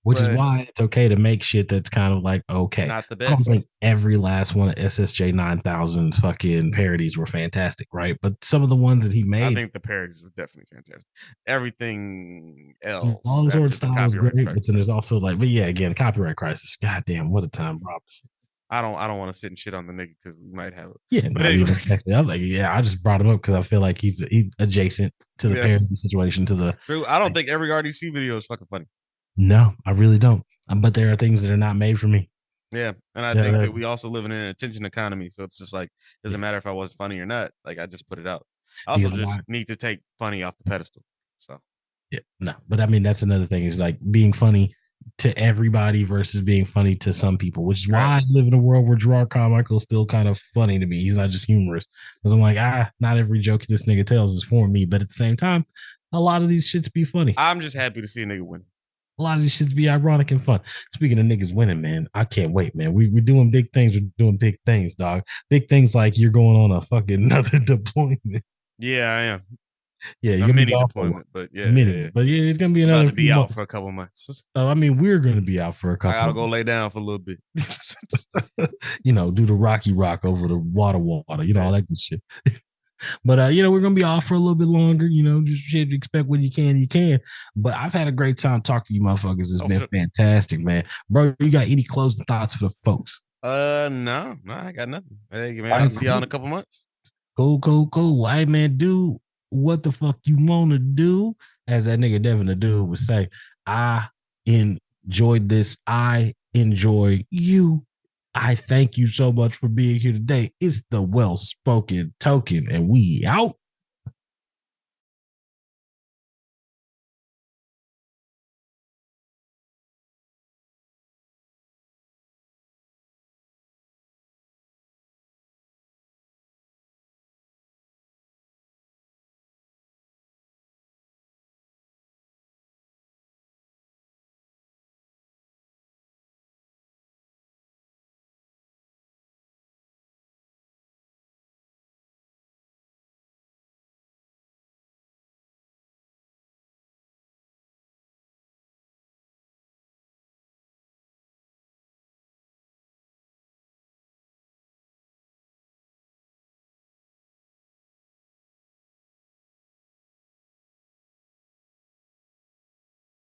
Which is why it's okay to make shit that's kind of like okay. Not the best. I don't think every last one of SSJ 9000's fucking parodies were fantastic, right? But some of the ones that he made, I think the parodies were definitely fantastic. Everything else, Longsword style was great, but then there's also like, but yeah, again, copyright crisis. Goddamn, what a time, Robinson. I don't want to sit and shit on the nigga because we might have it. Yeah, but anyway. I'm like, I just brought him up because I feel like he's adjacent to the parody situation. To the true, I don't think every RDC video is fucking funny. No, I really don't. But there are things that are not made for me. Yeah, and I think that we also live in an attention economy, so it's just like doesn't matter if I was funny or not. Like I just put it out. I also just need to take funny off the pedestal. So yeah, no, but I mean that's another thing is like being funny to everybody versus being funny to some people, which is why I live in a world where Jerrod Carmichael is still kind of funny to me. He's not just humorous. Because I'm like, not every joke this nigga tells is for me, but at the same time, a lot of these shits be funny. I'm just happy to see a nigga win. A lot of these shits be ironic and fun. Speaking of niggas winning, man, I can't wait, man. We're doing big things. We're doing big things, dog. Big things like you're going on a fucking another deployment. Yeah, I am. Yeah, you're gonna be deployment, but yeah. But yeah, it's gonna be another. About to be out for a couple months. So I mean, we're gonna be out for a couple. I gotta go lay down for a little bit. Do the Rocky Rock over the water, all that good shit. But we're gonna be off for a little bit longer. Just shit. Expect what you can. But I've had a great time talking to you, motherfuckers. It's been fantastic, man. Bro, you got any closing thoughts for the folks? No, I got nothing. Hey, man, I'll see y'all in a couple months. Cool. Hey, man, do what the fuck you want to do, as that nigga Devin the dude would say. I enjoyed this. I enjoy you. I thank you so much for being here today. It's the well-spoken token, and we out.